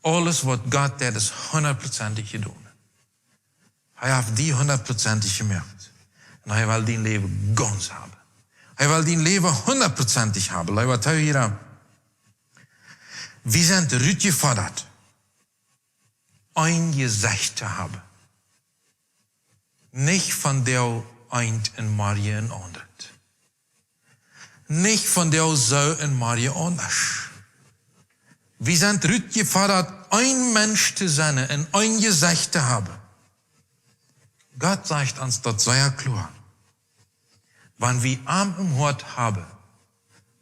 Alles wat God deed is 100% gedaan. Hij heeft die 100% gemerkt. En hij wil die leven ganz hebben. Hij wil die leven 100% hebben. Laat wat hier. We zijn uitgeforderd, een gezicht te hebben. Niet van jou eind en Maria en ander. Niet van jou zo en Maria anders. We zijn uitgeforderd, een mens te zijn en een gezicht te hebben. God zegt ons dat zeer klar. Wanneer we Arm im Hort haben,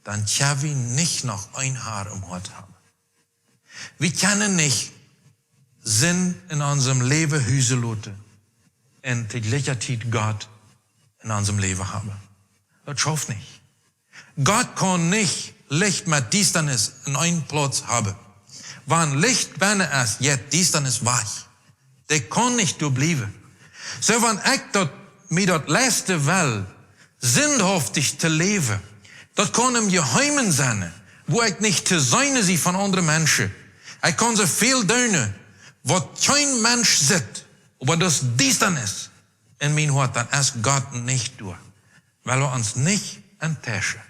dann können wir nicht noch ein Haar im Hort haben. Wir können nicht Sinn in unserem Leben Hüse lassen und gleichzeitig Gott in unserem Leben haben. Das schafft nicht. Gott kann nicht Licht mit Distanz in einen Platz haben. Wann Licht binnen ist, jetzt Distanz weich. Der kann nicht bleiben. So, wenn ich mir das letzte will, sinnhaftig zu leben, das kann im Geheimen sein, wo ich nicht zu sein sie von anderen Menschen. Ich kann so viel tun, was kein Mensch sieht, aber das Distanz in mein Hort, dann ist Gott nicht durch. Weil wir uns nicht enttäuschen.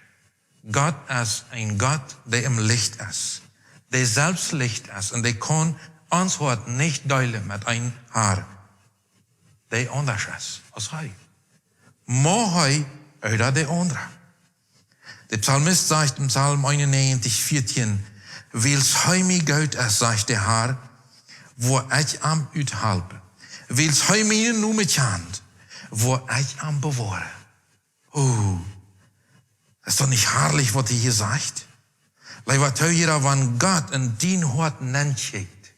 Gott ist ein Gott, der im Licht ist, der selbst Licht ist und der kann uns Hort nicht teilen mit einem Haar, der anders ist als er. Maar hij uit de andere. De psalmist zegt in Psalm 91, 14, wils hij mij goed is, zegt de Heer, wo ik am uithelpen. Wils hij mij noemen kent, wo ik am bewahre. Ist doch nicht herrlich, was hier sagt? Leider teuer, wenn Gott in den Hort nennt schickt.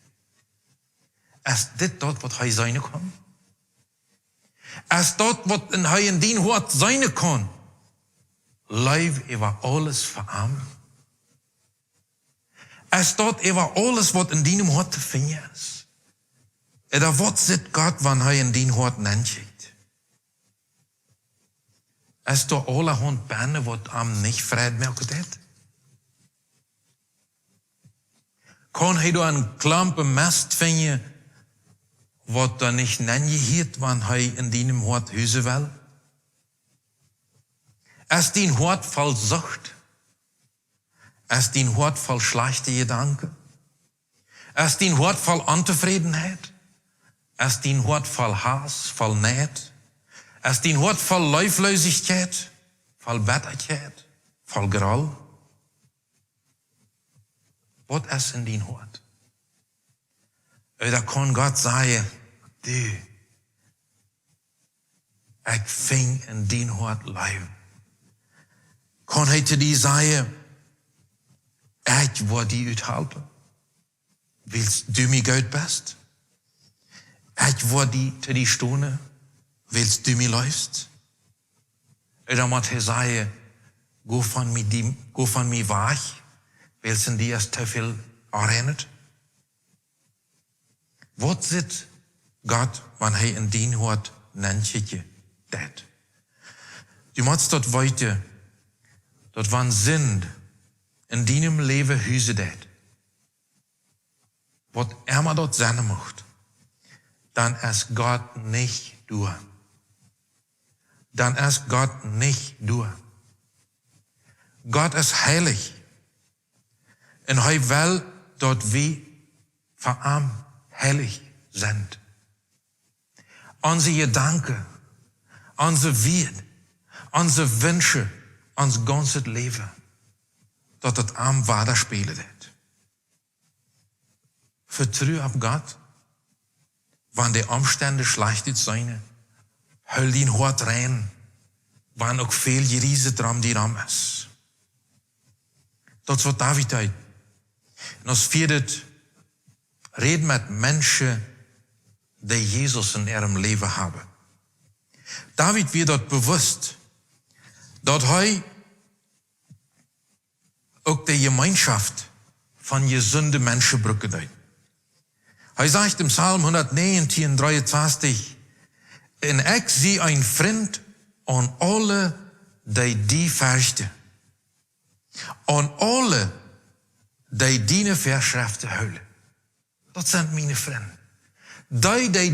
Ist das dort, was er sein kann? Ist dort, was er in den Hort sein kann? Leib über alles verarmen. Er staat over alles wat in dien hart te vinden is. En daar wat zit God wanneer hij in dien hart neemt. Er staat alle hond banden wat am niet vrede melkt het. Kan hij door een klampe mest vinden wat dan niet neemt wanneer hij in dien hart huizen wil. Is dien hart vol zucht. Is dien hart vol slechte gedanken. Is dien hart vol ontevredenheid. Is dien hart vol haat, vol neid. Is dien hart vol luifluizigheid, vol bitterheid, vol geral. Wat is in dien hart? Daar kan God zeggen, du, ik ving in dien hart leven. Kan hij te die zeggen, ik word die uithelpen. Willst du mich goed best? Ik word die te die stonen. Willst du mich luist? En dan moet hij zeggen, go van mij weg. Willst die als te veel aanrennen? Wat zit God, wanneer hij in dien hoort, nennt je dat? Je moet dat weten, dat wanneer zin in dienem leven huizen dat, wat maar dat zijn mocht, dan is God niet door. Dan is God niet door. God is heilig. En hij wil dat wij van hem heilig zijn. Onze gedanken, onze weten, onze wensen, ons ganze leven, dat het aan waarde spelen dat. Vertrouw op God, wanneer de omstandigheden slecht zijn, huil die hart rein, wanneer ook veel gerieze dram die ram is. Dat is wat David deed. En als vierde, red met mensen die Jezus in ihrem leven hebben. David werd dat bewust, dat hij ook de gemeenschap van gezonde mensen gebruikt. Hij zegt in Psalm 119, 23, en ik zie een vriend aan alle die versten. Aan alle die verschriften huilen. Dat zijn mijn vrienden.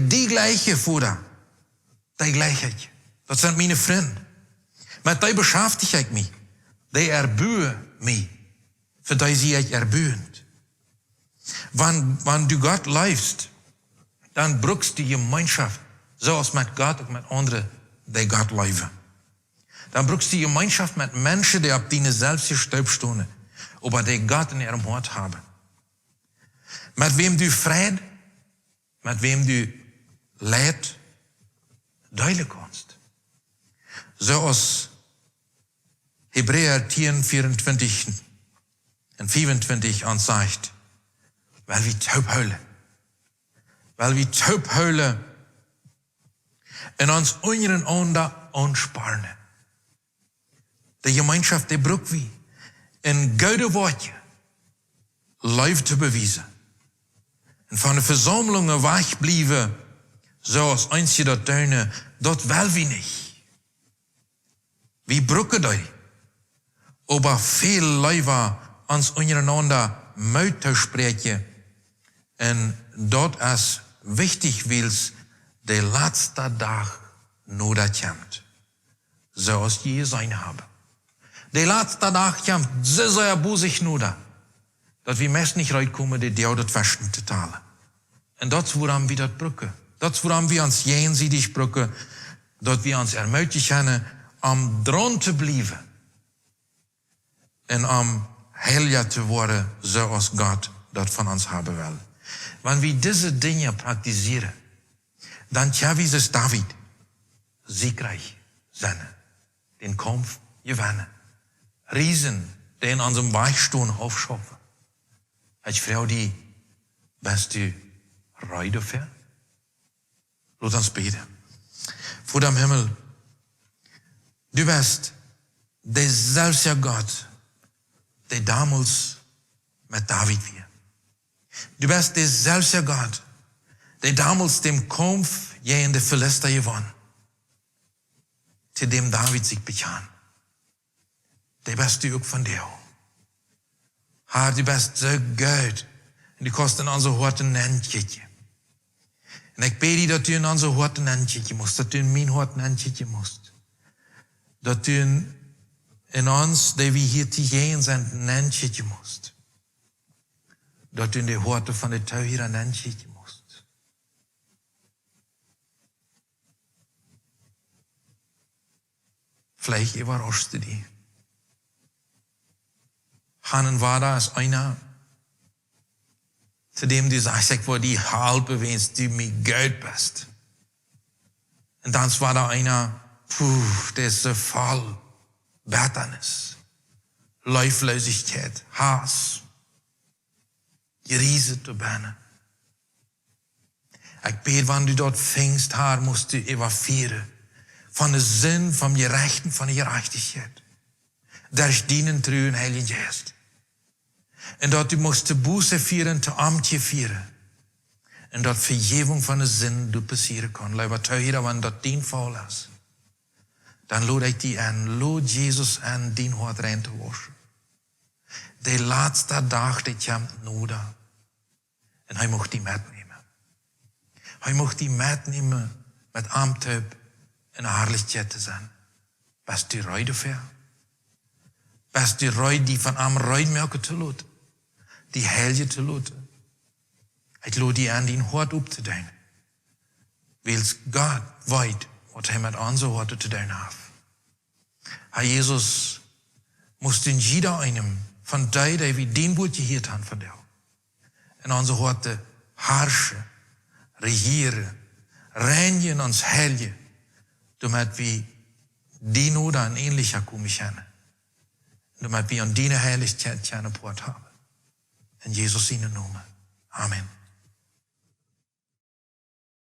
Die gleiche voeren. Die gleichheid. Dat zijn mijn vrienden. Met die beschäftig ik me. Die erburen me. Voor die zie ik erbuurend. Wanneer du God leefst, dan brukst die gemeenschap, zoals met God ook met anderen die God leven. Dan brukst die gemeenschap met mensen die op diezelfde stuip stonden, maar die God in ihrem hart hebben. Met wem du vrede, met wem du leid, duidelijk kannst. Zoals Hebreeën 10, 24 en 25 ons zegt, weil wir taub huilen. Weil wir taub huilen en ons ongeren onder onsparen. De gemeenschap die broek wie een goede woordje lief te bewijzen. En van de verzamelingen wegblijven, zoals eentje dat duinen, dat wil we niet. We broeken die. Maar veel liever ons ondereinander muit te spreken. En dat is wichtig, wils de laatste dag nodig komt. Zoals je zijn hebben. De laatste dag komt zeer boezig nodig. Dat we meest niet uitkomen die jou dat versen te talen. En dat is waarom we dat broeken. Dat is waarom we ons jeenzidig broeken. Dat we ons ermutig gaan om dron te blijven. En om heilig te worden zoals God dat van ons hebben wil. Wanneer we deze dingen praktiseren, dan gaan we zoals David siegreich zijn. Den Kampf gewinnen. Riesen, die in unserem Weichstuhl aufschaffen. Als Frau, die, bist du bereit dafür? Lass uns beten. Vor dem Himmel, du bist derselbe Gott, der damals mit David wieder. Du bist derselbe Gott, der damals dem Kampf gegen die Philister gewonnen, zu dem David sich bekannt. Der bist du auch von dir. Herr, du bist so gut. Und du kannst in onze hart een handje. En ik bid je dat u in onze hart een handje moest. Dat u in mijn hart een handje moest. Dat u in ons, die we hier te gaan zijn, een handje moest. Dat u in de harten van de touw hier een handje moest. Vielleicht überrascht du die. Hanen war da als einer, zu dem du sagst, ich will die halbe, wenn du mir Geld bist. Und dann war da einer, der ist so voll Bitternis, Leuflosigkeit, Hass, Geriese zu binnen. Ich bete, wenn du dort fängst, Herr, musst du evacuieren von der Sinn, vom Gerechten, von der Gerechtigkeit. Durch dienen, Treu und Heiligen Geist. En dat u moest de boete vieren, te amtje vieren. En dat vergeving van de zin du passieren kan. Laat hier, want dat dien val is. Dan lood ik die aan, lood Jezus aan, dien hart rein te waschen. De laatste dag, die komt nodig. En hij mocht die metnemen. Hij mocht die metnemen met amthuip en herrlichkeit te zijn. Best u rui dafür? Best u rui die van am ruimelken te loten? Die heilige te loten. Ik lood die aan die hart op te doen. Wils God weet wat hij met onze harten te doen heeft. Herr Jesus, moest in jeder einem van die wie den Boot geheerd haben von jou. En onze harten herrschen, regieren, reinigen ons heilige, damit wir die oder ein ähnlicher kommen können. Damit wir an die Heiligkeit keine Port haben. In Jesus' Namen. Amen.